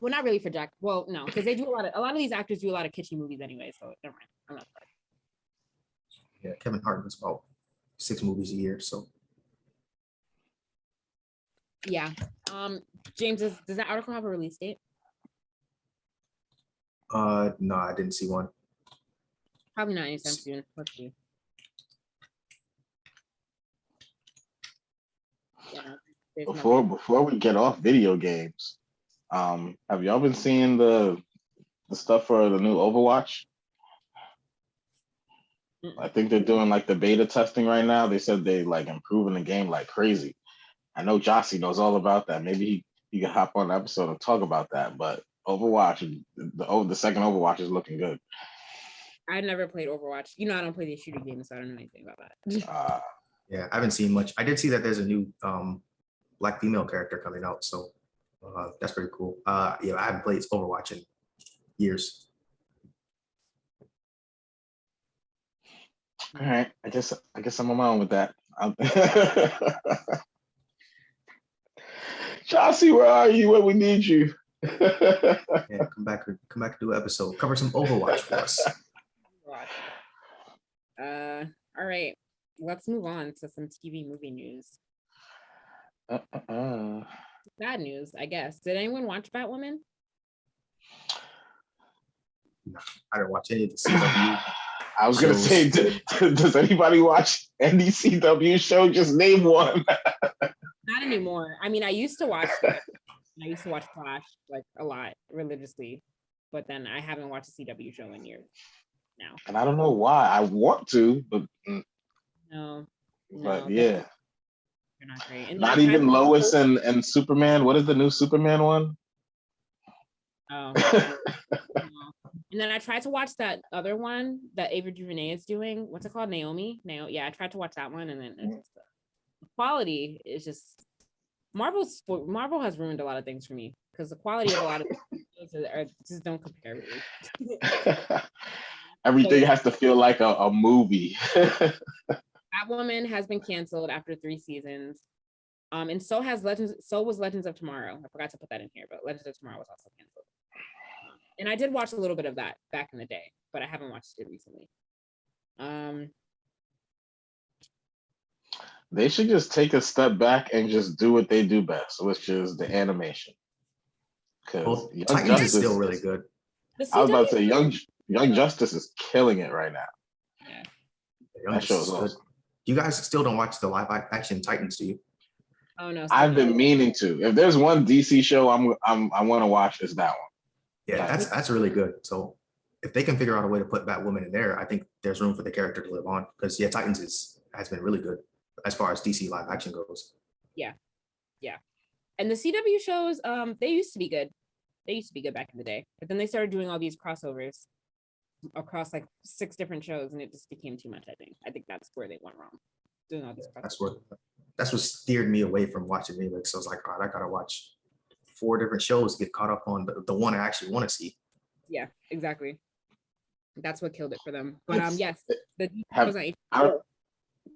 [SPEAKER 2] Well, not really for Jack. Well, no, because they do a lot of these actors do a lot of kitschy movies anyway. So never mind. I'm not surprised.
[SPEAKER 3] Yeah, Kevin Hart does about 6 movies a year. So
[SPEAKER 2] yeah. James, does that article have a release date?
[SPEAKER 3] No, I didn't see one.
[SPEAKER 2] Probably not anytime soon. Let's see. Yeah,
[SPEAKER 4] before we get off video games, have y'all been seeing the stuff for the new Overwatch? I think they're doing like the beta testing right now. They said they like improving the game like crazy. I know Jossie knows all about that. Maybe he can hop on the episode and talk about that. But Overwatch, the second Overwatch is looking good.
[SPEAKER 2] I never played Overwatch. You know, I don't play these shooter games, so I don't know anything about that.
[SPEAKER 3] Yeah, I haven't seen much. I did see that there's a new black female character coming out, so that's pretty cool. Yeah, I haven't played Overwatch in years.
[SPEAKER 4] All right, I guess I'm on my own with that. Jossie, where are you when we need you?
[SPEAKER 3] Yeah, come back and do an episode. Cover some Overwatch for us.
[SPEAKER 2] All right, let's move on to some TV movie news. Bad news, I guess. Did anyone watch Batwoman?
[SPEAKER 3] No, I didn't watch any of the CW.
[SPEAKER 4] I was gonna say, does anybody watch any CW show? Just name one.
[SPEAKER 2] Not anymore. I mean, I used to watch it. I used to watch Flash like a lot religiously, but then I haven't watched a CW show in years now.
[SPEAKER 4] And I don't know why. I want to, but
[SPEAKER 2] no,
[SPEAKER 4] yeah,
[SPEAKER 2] they're not great. And
[SPEAKER 4] not even Lois and Superman. What is the new Superman one?
[SPEAKER 2] Oh. And then I tried to watch that other one that Ava DuVernay is doing. What's it called? Naomi. Yeah, I tried to watch that one, and then the quality is just Marvel has ruined a lot of things for me because the quality of a lot of things just don't compare really.
[SPEAKER 4] Everything has to feel like a movie.
[SPEAKER 2] Batwoman has been canceled after 3 seasons. And so was Legends of Tomorrow. I forgot to put that in here, but Legends of Tomorrow was also canceled. And I did watch a little bit of that back in the day, but I haven't watched it recently.
[SPEAKER 4] They should just take a step back and just do what they do best, which is the animation. Because
[SPEAKER 3] Titans is still really good.
[SPEAKER 4] I was about to say Young Justice is killing it right now.
[SPEAKER 2] Yeah,
[SPEAKER 4] that show's awesome.
[SPEAKER 3] You guys still don't watch the live action Titans, do you?
[SPEAKER 2] Oh no,
[SPEAKER 4] I've been meaning to. If there's one DC show I want to watch, it's that one.
[SPEAKER 3] Yeah, that's really good. So if they can figure out a way to put Batwoman in there, I think there's room for the character to live on. Because Titans has been really good as far as DC live action goes.
[SPEAKER 2] Yeah. And the CW shows, they used to be good. They used to be good back in the day, but then they started doing all these crossovers across like 6 different shows, and it just became too much. I think that's where they went wrong. Doing all these crossovers.
[SPEAKER 3] That's what steered me away from watching Netflix. So I was like, all right, I gotta watch 4 different shows, get caught up on the one I actually want to see.
[SPEAKER 2] Yeah, exactly. That's what killed it for them. But yes,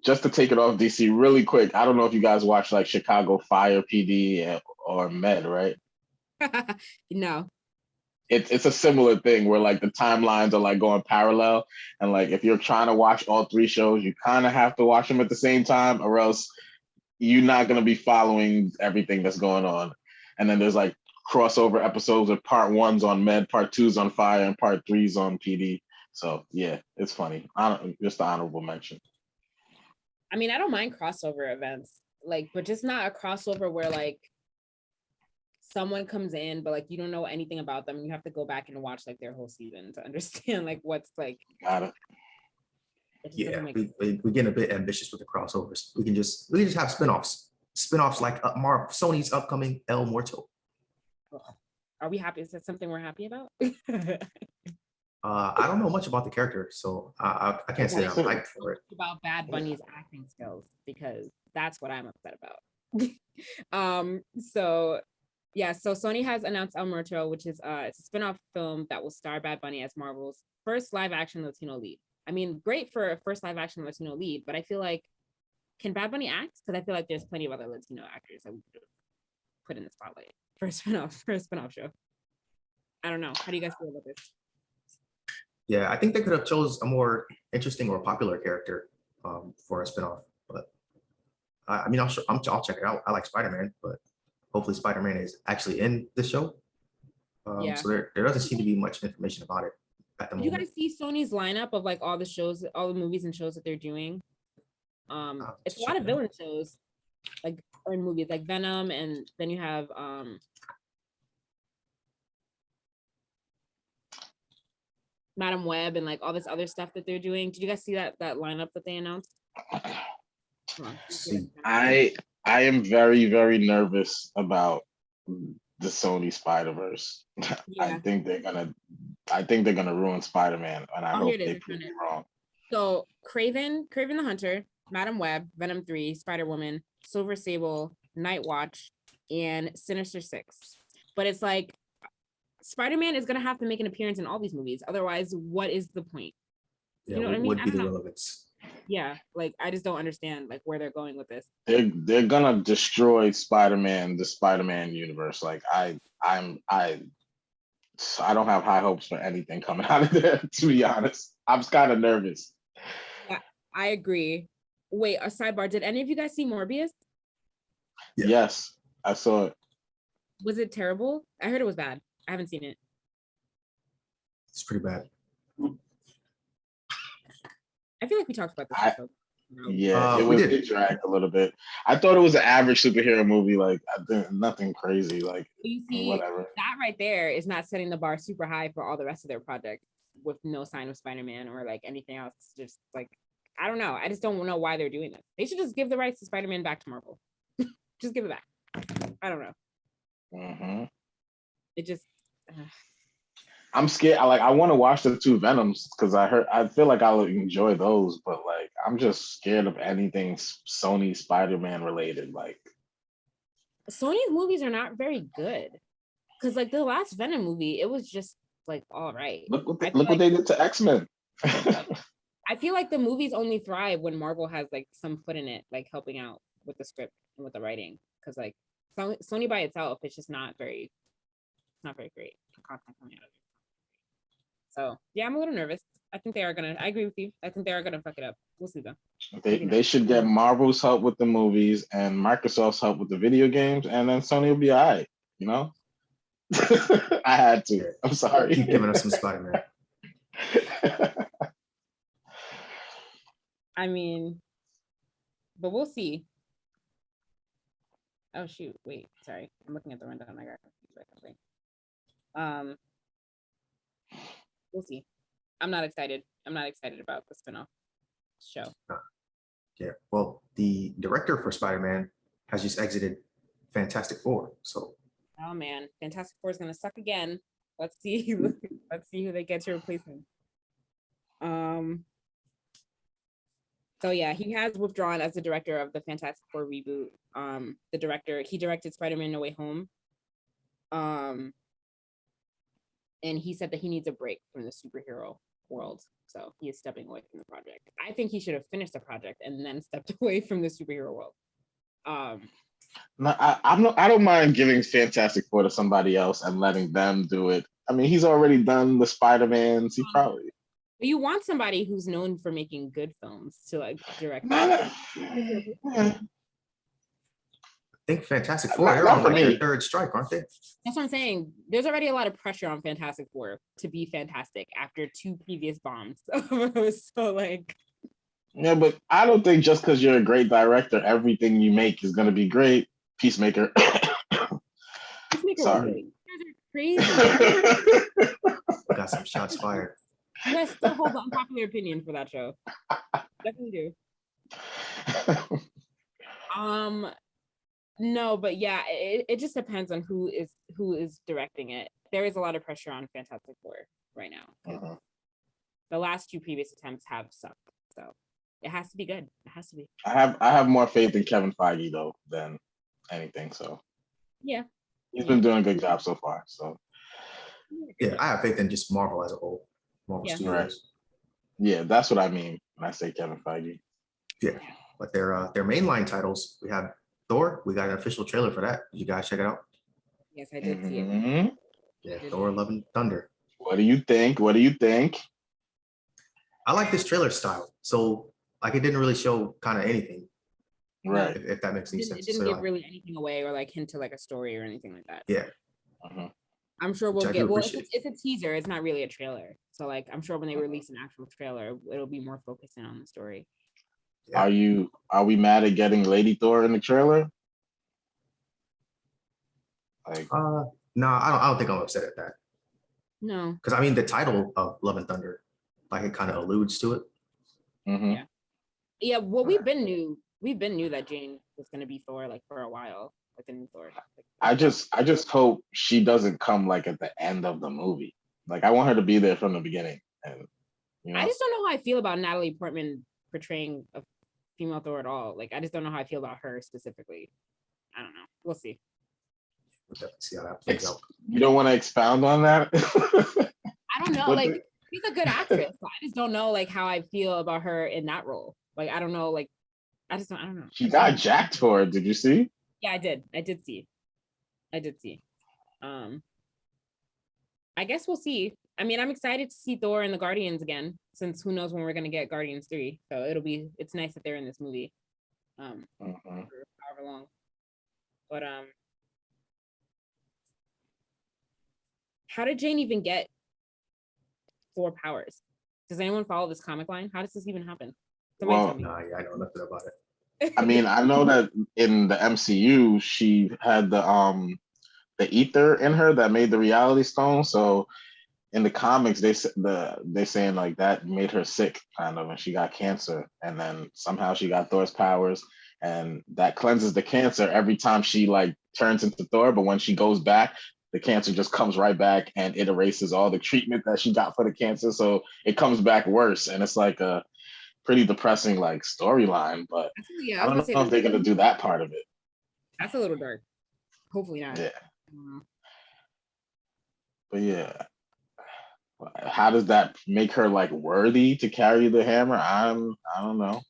[SPEAKER 4] just to take it off DC really quick, I don't know if you guys watch like Chicago Fire PD or Med, right?
[SPEAKER 2] No.
[SPEAKER 4] It's a similar thing where like the timelines are like going parallel, and like if you're trying to watch all 3 shows, you kind of have to watch them at the same time, or else you're not going to be following everything that's going on. And then there's like crossover episodes of part 1's on Med, part 2's on Fire, and part 3's on PD. So yeah, it's funny. Just an honorable mention.
[SPEAKER 2] I mean, I don't mind crossover events, like, but just not a crossover where like someone comes in, but like you don't know anything about them. You have to go back and watch like their whole season to understand like what's like.
[SPEAKER 4] Got it.
[SPEAKER 3] Yeah, we're getting a bit ambitious with the crossovers. We can just have spinoffs like Sony's upcoming El Muerto.
[SPEAKER 2] Are we happy? Is that something we're happy about?
[SPEAKER 3] I don't know much about the character, so I can't say I'm hyped for it.
[SPEAKER 2] About Bad Bunny's acting skills, because that's what I'm upset about. So Sony has announced El Muerto, which is it's a spin-off film that will star Bad Bunny as Marvel's first live-action Latino lead. I mean, great for a first live-action Latino lead, but I feel like, can Bad Bunny act? Because I feel like there's plenty of other Latino actors that we could put in the spotlight for a spin-off show. I don't know. How do you guys feel about this?
[SPEAKER 3] Yeah, I think they could have chose a more interesting or popular character for a spinoff. But I mean, I'll check it out. I like Spider-Man, but hopefully Spider-Man is actually in the show. So there doesn't seem to be much information about it at the moment.
[SPEAKER 2] You guys see Sony's lineup of like all the shows, all the movies and shows that they're doing? It's a lot of villain shows, like, or in movies like Venom, and then you have Madam Web and like all this other stuff that they're doing. Did you guys see that lineup that they announced? Hold on.
[SPEAKER 3] See.
[SPEAKER 4] I am very, very nervous about the Sony Spider-Verse.
[SPEAKER 2] Yeah.
[SPEAKER 4] I think they're gonna ruin Spider-Man, and I
[SPEAKER 2] Oh,
[SPEAKER 4] hope
[SPEAKER 2] here it is.
[SPEAKER 4] they
[SPEAKER 2] I
[SPEAKER 4] prove
[SPEAKER 2] found
[SPEAKER 4] me
[SPEAKER 2] it.
[SPEAKER 4] wrong.
[SPEAKER 2] So Craven the Hunter, Madam Web, Venom 3, Spider-Woman, Silver Sable, Night Watch, and Sinister Six. But it's like Spider-Man is gonna have to make an appearance in all these movies. Otherwise, what is the point?
[SPEAKER 3] Yeah,
[SPEAKER 2] You know what I mean?
[SPEAKER 3] would
[SPEAKER 2] I
[SPEAKER 3] be
[SPEAKER 2] don't
[SPEAKER 3] the
[SPEAKER 2] know.
[SPEAKER 3] relevance.
[SPEAKER 2] Yeah, like I just don't understand like where they're going with this.
[SPEAKER 4] They're gonna destroy Spider-Man, the Spider-Man universe. Like I don't have high hopes for anything coming out of there, to be honest. I'm just kind of nervous.
[SPEAKER 2] Yeah, I agree. Wait, a sidebar. Did any of you guys see Morbius?
[SPEAKER 3] Yeah.
[SPEAKER 4] Yes, I saw it.
[SPEAKER 2] Was it terrible? I heard it was bad. I haven't seen it.
[SPEAKER 3] It's pretty bad.
[SPEAKER 2] I feel like we talked about this. episode.
[SPEAKER 4] Yeah,
[SPEAKER 3] we did.
[SPEAKER 4] it dragged a little bit. I thought it was an average superhero movie, like I think nothing crazy, like
[SPEAKER 2] You see,
[SPEAKER 4] whatever.
[SPEAKER 2] that right there is not setting the bar super high for all the rest of their projects with no sign of Spider-Man or like anything else. Just like, I don't know. I just don't know why they're doing this. They should just give the rights to Spider-Man back to Marvel. Just give it back. I don't know.
[SPEAKER 4] Mm-hmm.
[SPEAKER 2] It just.
[SPEAKER 4] I'm scared. I want to watch the two Venoms because I feel like I'll enjoy those, but like I'm just scared of anything Sony Spider-Man related. Like
[SPEAKER 2] Sony's movies are not very good. Because like the last Venom movie, it was just like all right.
[SPEAKER 4] Look what they did to X-Men.
[SPEAKER 2] I feel like the movies only thrive when Marvel has like some foot in it, like helping out with the script and with the writing. Because like Sony by itself, it's just not very great. The content coming out of it. So yeah, I'm a little nervous. I think they are gonna. I agree with you. I think they are gonna fuck it up. We'll see though.
[SPEAKER 4] They should get Marvel's help with the movies and Microsoft's help with the video games, and then Sony will be all right. You know. I had to. I'm sorry.
[SPEAKER 3] Keep giving us some Spider-Man.
[SPEAKER 2] I mean, but we'll see. Oh shoot! Wait, sorry. I'm looking at the rundown. I got confused by something. We'll see. I'm not excited. I'm not excited about the spinoff show.
[SPEAKER 3] Yeah. Well, the director for Spider-Man has just exited Fantastic Four. So.
[SPEAKER 2] Oh man, Fantastic Four is gonna suck again. Let's see. Let's see who they get to replace him. So yeah, he has withdrawn as the director of the Fantastic Four reboot. He directed Spider-Man No Way Home. And he said that he needs a break from the superhero world. So he is stepping away from the project. I think he should have finished the project and then stepped away from the superhero world.
[SPEAKER 4] No, I don't mind giving Fantastic Four to somebody else and letting them do it. I mean, he's already done the Spider-Mans. He probably.
[SPEAKER 2] You want somebody who's known for making good films to like direct.
[SPEAKER 3] I think Fantastic Four, they're on like their third strike, aren't they?
[SPEAKER 2] That's what I'm saying. There's already a lot of pressure on Fantastic Four to be fantastic after 2 previous bombs. So like.
[SPEAKER 4] Yeah, but I don't think just because you're a great director, everything you make is going to be great. Peacemaker. Sorry.
[SPEAKER 2] You guys are crazy.
[SPEAKER 3] Got some shots fired.
[SPEAKER 2] You guys still hold the unpopular opinion for that show. Definitely do. No, but yeah, it just depends on who is directing it. There is a lot of pressure on Fantastic Four right now.
[SPEAKER 4] Uh-huh.
[SPEAKER 2] The last 2 previous attempts have sucked, so it has to be good. It has to be.
[SPEAKER 4] I have more faith in Kevin Feige though than anything. So
[SPEAKER 2] yeah,
[SPEAKER 4] he's been doing a good job so far. So
[SPEAKER 3] yeah, I have faith in just Marvel as a whole. Marvel Studios.
[SPEAKER 4] Right. Yeah, that's what I mean when I say Kevin Feige.
[SPEAKER 3] Yeah, but their mainline titles, we have Thor. We got an official trailer for that. Did you guys check it out?
[SPEAKER 2] Yes, I did see it.
[SPEAKER 3] Yeah, Thor: Love and Thunder.
[SPEAKER 4] What do you think?
[SPEAKER 3] I like this trailer style. So like it didn't really show kind of anything.
[SPEAKER 4] Right.
[SPEAKER 3] If that makes any sense.
[SPEAKER 2] It didn't give really anything away or like hint to like a story or anything like that.
[SPEAKER 3] Yeah.
[SPEAKER 4] Uh-huh.
[SPEAKER 2] I'm sure we'll get. Well, it's a teaser. It's not really a trailer. So like, I'm sure when they release an actual trailer, it'll be more focusing on the story.
[SPEAKER 3] Yeah.
[SPEAKER 4] Are we mad at getting Lady Thor in the trailer? Like,
[SPEAKER 3] no, I don't think I'm upset at that.
[SPEAKER 2] No.
[SPEAKER 3] Because I mean, the title of Love and Thunder, like it kind of alludes to it.
[SPEAKER 4] Mhm.
[SPEAKER 2] Yeah. Yeah, well, we've been knew that Jane was gonna be Thor like for a while, like the new Thor.
[SPEAKER 4] I just hope she doesn't come like at the end of the movie. Like I want her to be there from the beginning. And
[SPEAKER 2] I just don't know how I feel about Natalie Portman portraying a female Thor at all. Like I just don't know how I feel about her specifically. I don't know. We'll see.
[SPEAKER 3] We'll definitely see how that plays out.
[SPEAKER 4] you don't want to expound on that?
[SPEAKER 2] I don't know.
[SPEAKER 4] What
[SPEAKER 2] Like
[SPEAKER 4] the-
[SPEAKER 2] she's a good actress. But I just don't know like how I feel about her in that role. Like I don't know. Like I don't know.
[SPEAKER 4] She got jacked for it. Did you see?
[SPEAKER 2] Yeah, I did see. I guess we'll see. I mean, I'm excited to see Thor and the Guardians again, since who knows when we're gonna get Guardians 3. So it's nice that they're in this movie.
[SPEAKER 4] Mhm.
[SPEAKER 2] For however long. But how did Jane even get 4 powers? Does anyone follow this comic line? How does this even happen? Somebody
[SPEAKER 4] Well,
[SPEAKER 2] tell me.
[SPEAKER 3] Nah, yeah, I know nothing about it.
[SPEAKER 4] I mean, I know that in the MCU, she had the ether in her that made the reality stone. So in the comics, they saying like that made her sick, kind of, and she got cancer, and then somehow she got Thor's powers, and that cleanses the cancer every time she like turns into Thor. But when she goes back, the cancer just comes right back, and it erases all the treatment that she got for the cancer. So it comes back worse, and it's like a pretty depressing like storyline. But
[SPEAKER 2] Yeah,
[SPEAKER 4] I don't know if they're gonna do that part of it.
[SPEAKER 2] that's a little dark. Hopefully not.
[SPEAKER 4] Yeah. But yeah, how does that make her like worthy to carry the hammer? I don't know.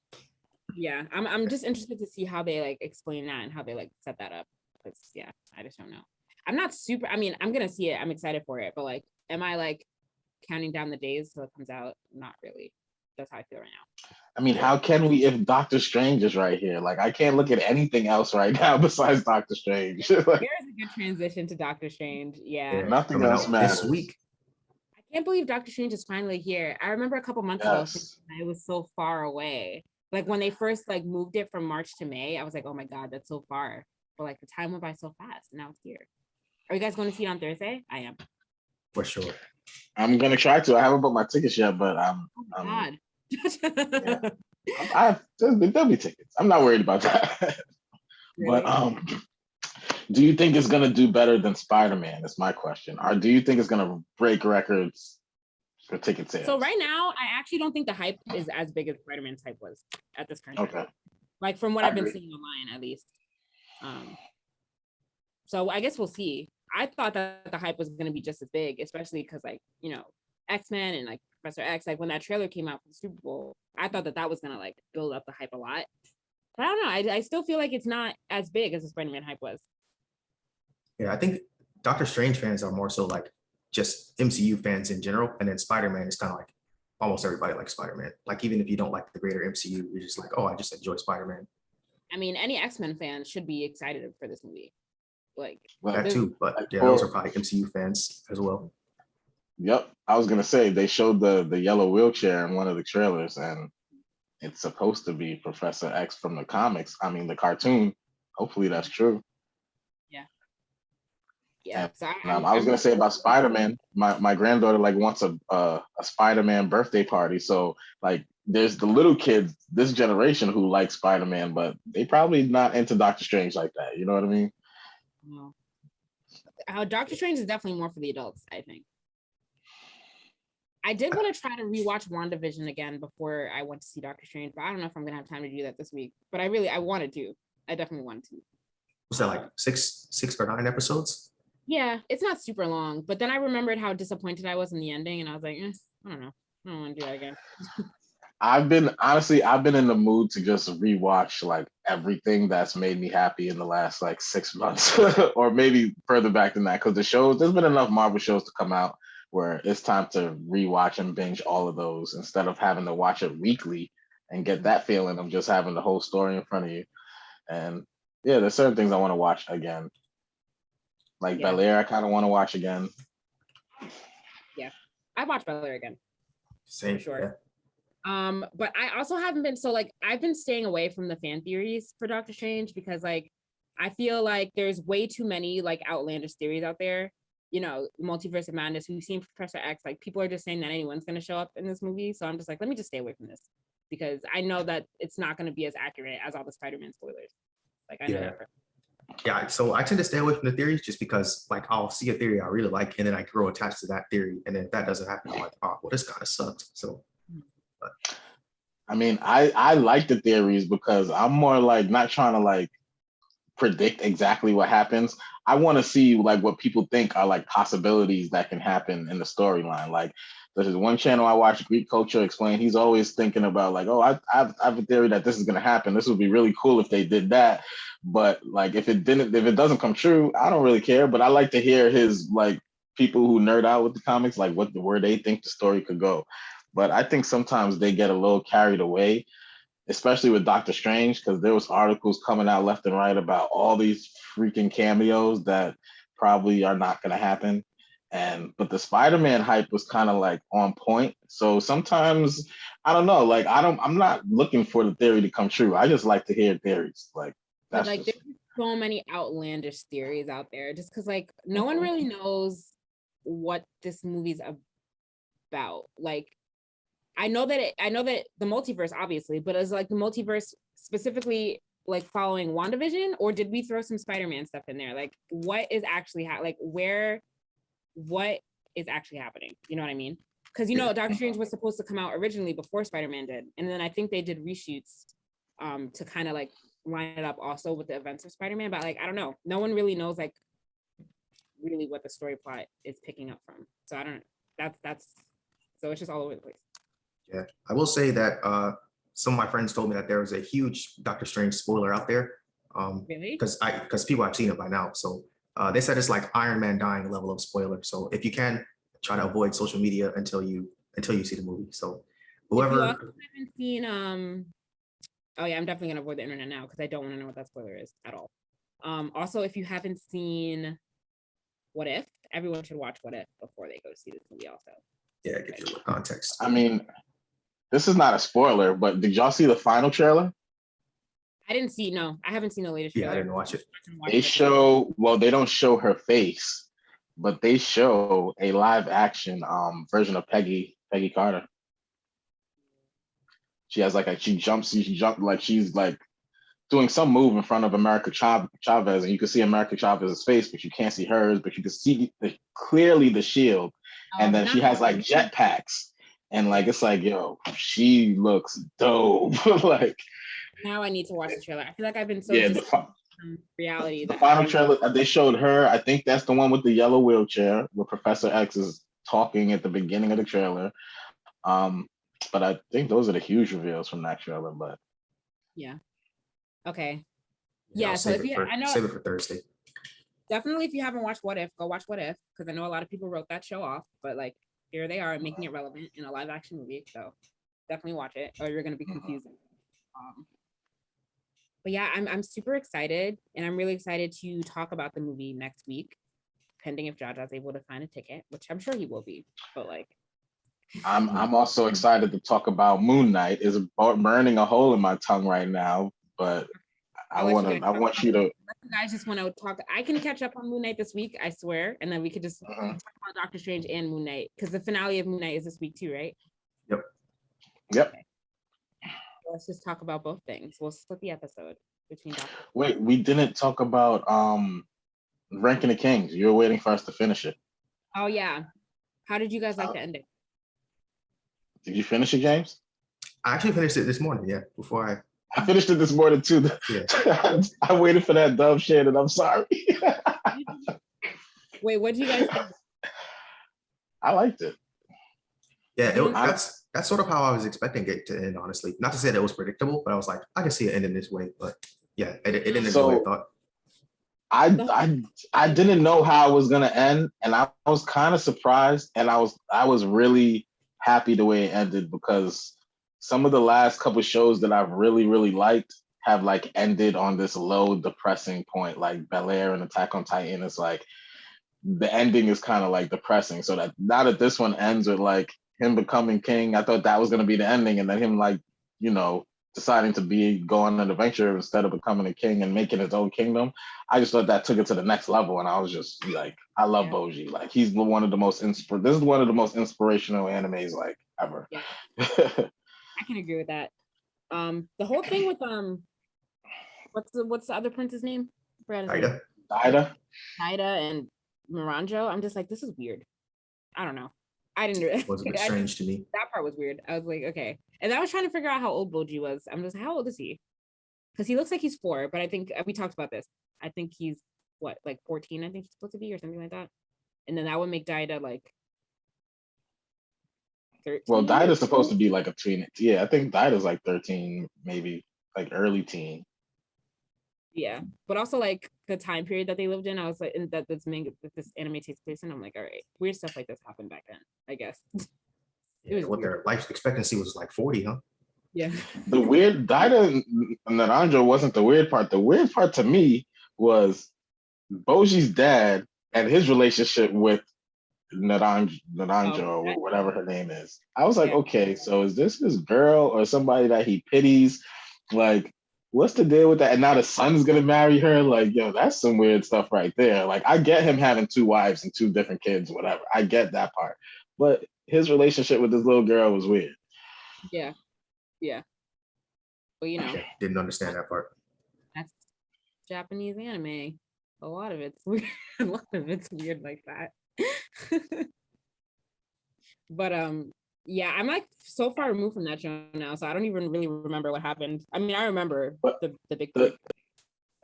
[SPEAKER 2] Yeah, I'm just interested to see how they like explain that and how they like set that up. Because yeah, I just don't know. I'm not super. I mean, I'm gonna see it. I'm excited for it, but like, am I like counting down the days till it comes out? Not really. That's how I feel right now.
[SPEAKER 4] I mean, how can we if Doctor Strange is right here? Like, I can't look at anything else right now besides Doctor Strange. Like,
[SPEAKER 2] Here's a good transition to Doctor Strange. Yeah.
[SPEAKER 4] nothing
[SPEAKER 3] Coming
[SPEAKER 4] else
[SPEAKER 3] out
[SPEAKER 4] matters.
[SPEAKER 3] this week.
[SPEAKER 2] I can't believe Doctor Strange is finally here. I remember a couple months ago
[SPEAKER 4] Yes.
[SPEAKER 2] thinking it was so far away. Like when they first like moved it from March to May, I was like, oh my God, that's so far. But like the time went by so fast and now it's here. Are you guys going to see it on Thursday? I am.
[SPEAKER 3] For sure.
[SPEAKER 4] I'm gonna try to. I haven't bought my tickets yet, but
[SPEAKER 2] Oh my God.
[SPEAKER 4] yeah. There'll be tickets. I'm not worried about that.
[SPEAKER 2] Really?
[SPEAKER 4] But do you think it's gonna do better than Spider-Man? Is my question. Or do you think it's gonna break records for ticket sales?
[SPEAKER 2] So right now, I actually don't think the hype is as big as Spider-Man's hype was at this current time.
[SPEAKER 4] Okay.
[SPEAKER 2] Like from what
[SPEAKER 4] I
[SPEAKER 2] I've been
[SPEAKER 4] agree.
[SPEAKER 2] seeing online, at least. So I guess we'll see. I thought that the hype was going to be just as big, especially because like, you know, X-Men and like Professor X, like when that trailer came out for the Super Bowl, I thought that was going to like build up the hype a lot. But I don't know. I still feel like it's not as big as the Spider-Man hype was.
[SPEAKER 3] Yeah, I think Doctor Strange fans are more so like just MCU fans in general, and then Spider-Man is kind of like almost everybody likes Spider-Man. Like even if you don't like the greater MCU, you're just like, oh, I just enjoy Spider-Man.
[SPEAKER 2] I mean, any X-Men fan should be excited for this movie. Like
[SPEAKER 3] That too, but yeah, those are probably MCU fans as well.
[SPEAKER 4] Yep. I was gonna say they showed the yellow wheelchair in one of the trailers, and it's supposed to be Professor X from the comics. I mean the cartoon. Hopefully that's true.
[SPEAKER 2] Yeah. So
[SPEAKER 4] I was gonna say about Spider-Man. My granddaughter like wants a Spider-Man birthday party. So like there's the little kids this generation who like Spider-Man, but they probably not into Doctor Strange like that. You know what I mean?
[SPEAKER 2] No. Doctor Strange is definitely more for the adults, I think. I did want to try to rewatch WandaVision again before I went to see Doctor Strange, but I don't know if I'm gonna have time to do that this week. But I wanted to. I definitely wanted to.
[SPEAKER 3] Was that like six or 9 episodes?
[SPEAKER 2] Yeah, it's not super long, but then I remembered how disappointed I was in the ending, and I was like, I don't know. I don't want to do that again.
[SPEAKER 4] I've been in the mood to just rewatch like everything that's made me happy in the last like 6 months or maybe further back than that. Because there's been enough Marvel shows to come out where it's time to rewatch and binge all of those instead of having to watch it weekly and get that feeling of just having the whole story in front of you. And yeah, there's certain things I want to watch again. Like Bel Air, I kind of want to watch again.
[SPEAKER 2] Yeah, I watched Bel Air again.
[SPEAKER 3] Same,
[SPEAKER 2] for sure.
[SPEAKER 3] Yeah.
[SPEAKER 2] But I also haven't been I've been staying away from the fan theories for Doctor Strange because like I feel like there's way too many like outlandish theories out there. Multiverse of Madness. We've seen Professor X. Like, people are just saying that anyone's going to show up in this movie. So I'm just like, let me just stay away from this because I know that it's not going to be as accurate as all the Spider-Man spoilers. Like, I know that.
[SPEAKER 3] Yeah, so I tend to stay away from the theories just because, like, I'll see a theory I really like, and then I grow attached to that theory, and then if that doesn't happen, I'm like, oh, well, this kind of sucks. So,
[SPEAKER 4] I mean, I like the theories because I'm more like not trying to like predict exactly what happens. I want to see like what people think are like possibilities that can happen in the storyline. Like there's one channel I watch, Greek Culture Explained. He's always thinking about like, oh, I have a theory that this is going to happen. This would be really cool if they did that. But like if it doesn't come true, I don't really care. But I like to hear his like people who nerd out with the comics, like where they think the story could go. But I think sometimes they get a little carried away, especially with Doctor Strange, because there was articles coming out left and right about all these freaking cameos that probably are not going to happen. But the Spider-Man hype was kind of like on point. So sometimes I don't know, like I'm not looking for the theory to come true. I just like to hear theories. Like that's
[SPEAKER 2] like there's so many outlandish theories out there just because like no one really knows what this movie's about. Like I know that the multiverse, obviously, but is like the multiverse specifically like following WandaVision, or did we throw some Spider-Man stuff in there? Like, what is actually what is actually happening? You know what I mean? Because Doctor Strange was supposed to come out originally before Spider-Man did, and then I think they did reshoots to kind of like line it up also with the events of Spider-Man. But like, I don't know. No one really knows like really what the story plot is picking up from. So I don't. That's so it's just all over the place.
[SPEAKER 3] Yeah, I will say that some of my friends told me that there was a huge Doctor Strange spoiler out there.
[SPEAKER 2] Really?
[SPEAKER 3] Because people have seen it by now. So they said it's like Iron Man dying level of spoiler. So if you can, try to avoid social media until you see the movie. So whoever.
[SPEAKER 2] If you also haven't seen, oh yeah, I'm definitely gonna avoid the internet now because I don't want to know what that spoiler is at all. Also, if you haven't seen What If, everyone should watch What If before they go see this movie. Also.
[SPEAKER 3] Yeah, give you a little context.
[SPEAKER 4] I mean, this is not a spoiler, but did y'all see the final trailer?
[SPEAKER 2] I didn't see. No, I haven't seen the latest trailer.
[SPEAKER 3] Yeah, I didn't watch it.
[SPEAKER 4] They don't show her face, but they show a live action version of Peggy Carter. She has like she jumps like she's like doing some move in front of America Chavez, and you can see America Chavez's face, but you can't see hers, but you can see clearly the shield. And then she has like jetpacks. And like it's like, yo, she looks dope. Like
[SPEAKER 2] now I need to watch the trailer. I feel like I've been so reality.
[SPEAKER 4] The final trailer they showed her. I think that's the one with the yellow wheelchair where Professor X is talking at the beginning of the trailer. But I think those are the huge reveals from that trailer. But
[SPEAKER 2] yeah, okay,
[SPEAKER 3] Yeah,
[SPEAKER 2] so if you, I know,
[SPEAKER 3] save it for Thursday.
[SPEAKER 2] Definitely, if you haven't watched What If, go watch What If because I know a lot of people wrote that show off, but like here they are making it relevant in a live action movie. So definitely watch it, or you're gonna be confused. But yeah, I'm super excited, and I'm really excited to talk about the movie next week, pending if Jaja's able to find a ticket, which I'm sure he will be. But like,
[SPEAKER 4] I'm also excited to talk about Moon Knight. Is burning a hole in my tongue right now, but I want you to.
[SPEAKER 2] You guys just want to talk. I can catch up on Moon Knight this week, I swear, and then we could just talk about Doctor Strange and Moon Knight because the finale of Moon Knight is this week too, right?
[SPEAKER 3] Yep.
[SPEAKER 2] Okay. Let's just talk about both things. We'll split the episode between Doctor.
[SPEAKER 4] Wait, we didn't talk about Ranking the Kings. You were waiting for us to finish it.
[SPEAKER 2] Oh yeah. How did you guys like the ending?
[SPEAKER 4] Did you finish it, James?
[SPEAKER 3] I actually finished it this morning. Yeah, before
[SPEAKER 4] I finished it this morning too. Yeah. I waited for that dub shit, and I'm sorry.
[SPEAKER 2] Wait, what do you guys think?
[SPEAKER 4] I liked it.
[SPEAKER 3] Yeah, that's sort of how I was expecting it to end, honestly. Not to say that it was predictable, but I was like, I can see it ending this way. But yeah, it ended the way I thought.
[SPEAKER 4] I didn't know how it was gonna end, and I was kind of surprised, and I was really happy the way it ended because some of the last couple shows that I've really, really liked have like ended on this low, depressing point, like Bel-Air and Attack on Titan. It's like the ending is kind of like depressing. So that now that this one ends with like him becoming king, I thought that was gonna be the ending, and then him like, deciding to go on an adventure instead of becoming a king and making his own kingdom. I just thought that took it to the next level, and I was just like, I love Boji. Like he's one of the most this is one of the most inspirational animes like ever.
[SPEAKER 2] Yeah. I can agree with that. The whole thing with what's the other prince's name?
[SPEAKER 3] Ida.
[SPEAKER 2] Ida and Miranjo. I'm just like, this is weird. I don't know. I didn't.
[SPEAKER 3] It was a bit strange to me.
[SPEAKER 2] That part was weird. I was like, okay. And I was trying to figure out how old Boji was. I'm just, how old is he? Because he looks like he's 4, but I think we talked about this. I think he's what, like 14, I think he's supposed to be, or something like that. And then that would make Daida like 13.
[SPEAKER 4] Well, Daida's supposed to be like a tween. Yeah, I think Daida's like 13, maybe like early teen.
[SPEAKER 2] Yeah, but also like the time period that they lived in, I was like, and that this anime takes place in, I'm like, all right, weird stuff like this happened back then, I guess.
[SPEAKER 3] Yeah, what their life expectancy was like 40, huh?
[SPEAKER 2] Yeah.
[SPEAKER 4] The weird Daida and Naranjo wasn't the weird part. The weird part to me was Boji's dad and his relationship with Naranjo or whatever her name is. I was like, okay, so is this his girl or somebody that he pities? Like, what's the deal with that? And now the son's gonna marry her. Like, yo, that's some weird stuff right there. Like, I get him having 2 wives and 2 different kids, whatever. I get that part. But his relationship with this little girl was weird.
[SPEAKER 2] Yeah. Well, you know.
[SPEAKER 3] Okay, didn't understand that part.
[SPEAKER 2] That's Japanese anime. A lot of it's weird. A lot of it's weird like that. But yeah, I'm like so far removed from that show now, so I don't even really remember what happened. I mean, I remember the big thing.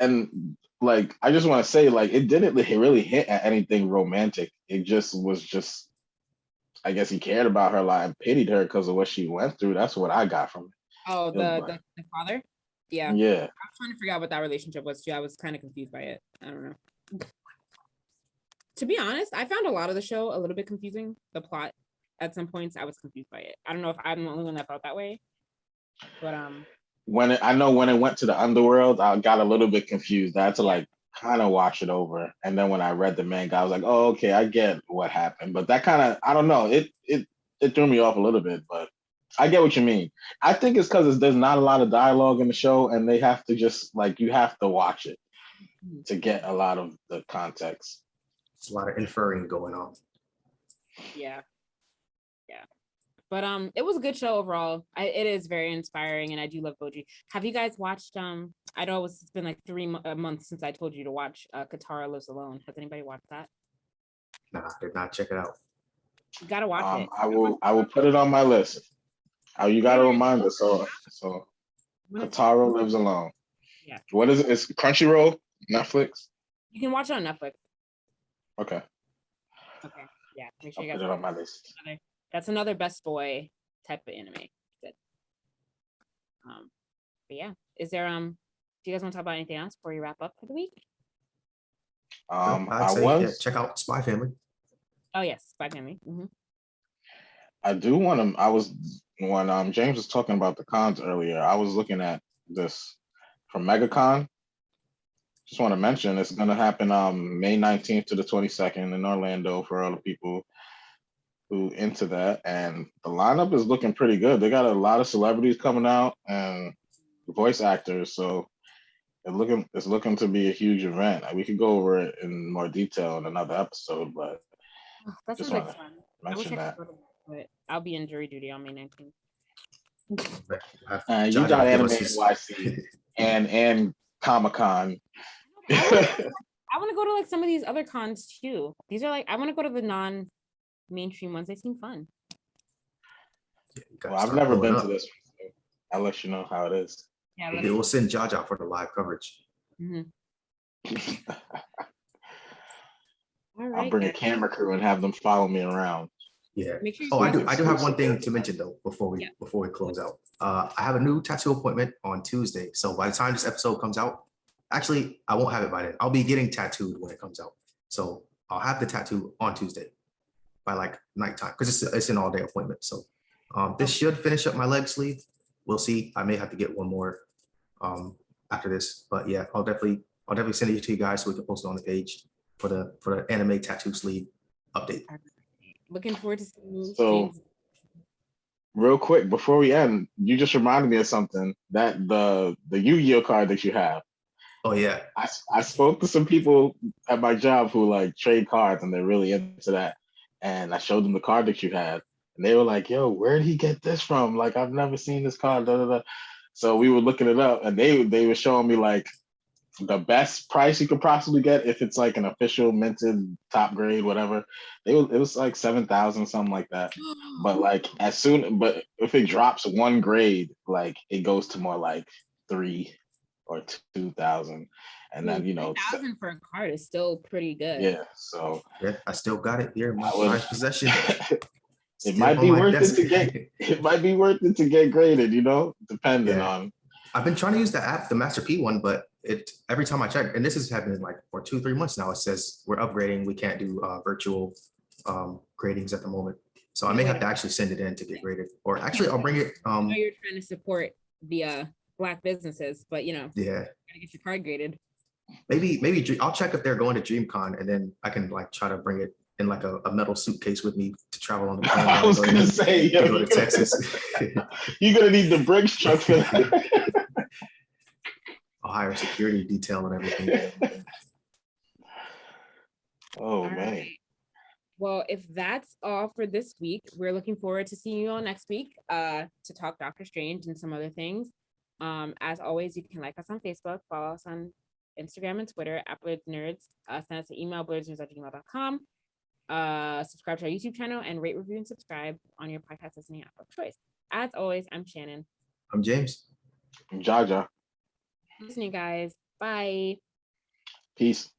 [SPEAKER 4] And like, I just want to say, like, it didn't really hit at anything romantic. It just was I guess he cared about her, like, pitied her because of what she went through. That's what I got from it.
[SPEAKER 2] Oh, the father? Yeah. I was trying to figure out what that relationship was too. I was kind of confused by it. I don't know. To be honest, I found a lot of the show a little bit confusing. The plot at some points, I was confused by it. I don't know if I'm the only one that felt that way, but
[SPEAKER 4] when it went to the underworld, I got a little bit confused. I had to like kind of watch it over, and then when I read the manga, I was like, oh, okay, I get what happened. But that kind of, I don't know, it threw me off a little bit, but I get what you mean. I think it's because there's not a lot of dialogue in the show, and they have to just like, you have to watch it to get a lot of the context.
[SPEAKER 3] It's a lot of inferring going on.
[SPEAKER 2] Yeah. But it was a good show overall. It is very inspiring, and I do love Boji. Have you guys watched? I know it's been like 3 months since I told you to watch Katara Lives Alone. Has anybody watched that?
[SPEAKER 3] Nah, did not check it out.
[SPEAKER 2] You gotta watch it.
[SPEAKER 4] I will put it on my list. You gotta remind us. So Katara Lives Alone.
[SPEAKER 2] Yeah.
[SPEAKER 4] What is it? It's Crunchyroll, Netflix.
[SPEAKER 2] You can watch it on Netflix.
[SPEAKER 4] Okay.
[SPEAKER 2] Yeah. Make sure
[SPEAKER 4] I'll
[SPEAKER 2] you guys
[SPEAKER 4] put it on my list.
[SPEAKER 2] That's another best boy type of anime. Good. But yeah, is there do you guys want to talk about anything else before you wrap up for the week?
[SPEAKER 3] I'd say check out Spy Family.
[SPEAKER 2] Oh yes, Spy Family. Mm-hmm.
[SPEAKER 4] I do want to. When James was talking about the cons earlier, I was looking at this from MegaCon. Just want to mention it's going to happen May 19th to the 22nd in Orlando for all the people who into that, and the lineup is looking pretty good. They got a lot of celebrities coming out and voice actors, so it's looking to be a huge event. We could go over it in more detail in another episode, but
[SPEAKER 2] that sounds like fun.
[SPEAKER 4] Mention that.
[SPEAKER 2] But I'll be in jury duty on May
[SPEAKER 3] 19th.
[SPEAKER 4] You got Anime NYC and Comic-Con.
[SPEAKER 2] I want to go to like some of these other cons too. These are like, I want to go to the non-mainstream ones. They seem fun.
[SPEAKER 4] Well, I've never been to this one, so I'll let you know how it is.
[SPEAKER 2] Yeah,
[SPEAKER 3] they will send Jaja for the live coverage.
[SPEAKER 2] Mm-hmm. All right,
[SPEAKER 4] I'll bring a camera crew and have them follow me around.
[SPEAKER 3] Yeah. I do have one thing to mention though before we close out. I have a new tattoo appointment on Tuesday. So by the time this episode comes out, actually I won't have it by then. I'll be getting tattooed when it comes out. So I'll have the tattoo on Tuesday by like nighttime because it's an all-day appointment. So this should finish up my leg sleeve. We'll see. I may have to get one more after this, but yeah, I'll definitely send it to you guys so we can post it on the page for the anime tattoo sleeve update.
[SPEAKER 2] Looking forward to seeing
[SPEAKER 4] So Real quick before we end, you just reminded me of something that the Yu-Gi-Oh card that you have.
[SPEAKER 3] Oh yeah.
[SPEAKER 4] I spoke to some people at my job who like trade cards and they're really into that. And I showed them the card that you had. And they were like, yo, where did he get this from? Like, I've never seen this card. Da, da, da. So we were looking it up and they were showing me like the best price you could possibly get if it's like an official minted top grade, whatever. It was like 7,000, something like that. But like but if it drops one grade, like it goes to more like 3 or 2,000. And then
[SPEAKER 2] 3,000 for a card is still pretty good.
[SPEAKER 4] yeah. So
[SPEAKER 3] Yeah, I still got it here in my
[SPEAKER 4] I would-
[SPEAKER 3] prized possession.
[SPEAKER 4] it
[SPEAKER 3] Still
[SPEAKER 4] might
[SPEAKER 3] on
[SPEAKER 4] be
[SPEAKER 3] my
[SPEAKER 4] worth
[SPEAKER 3] desk.
[SPEAKER 4] it to get it might be worth it to get graded, depending
[SPEAKER 3] Yeah.
[SPEAKER 4] on
[SPEAKER 3] I've been trying to use the app, the Master P one, but every time I check, and this has happened like for 2-3 months now, it says we're upgrading. We can't do virtual gradings at the moment. So I may have to actually send it in to get graded. Or actually, I'll bring it.
[SPEAKER 2] I know you're trying to support the Black businesses, but
[SPEAKER 3] Yeah.
[SPEAKER 2] gotta get your card graded.
[SPEAKER 3] Maybe I'll check if they're going to DreamCon, and then I can like try to bring it in like a metal suitcase with me to travel on the plane.
[SPEAKER 4] I was gonna say,
[SPEAKER 3] to go to Texas.
[SPEAKER 4] You're gonna need the Brinks truck for that.
[SPEAKER 3] I'll hire a security detail and everything.
[SPEAKER 4] Oh
[SPEAKER 2] All
[SPEAKER 4] man.
[SPEAKER 2] right. Well, if that's all for this week, we're looking forward to seeing you all next week to talk Doctor Strange and some other things. As always, you can like us on Facebook, follow us on Instagram and Twitter at Blerdsnerds, send us an email, blerdsnerds@gmail.com, subscribe to our YouTube channel, and rate, review, and subscribe on your podcast listening app of choice. As always, I'm Shannon.
[SPEAKER 3] I'm James.
[SPEAKER 4] Jaja.
[SPEAKER 2] Listening, guys. Bye.
[SPEAKER 4] Peace.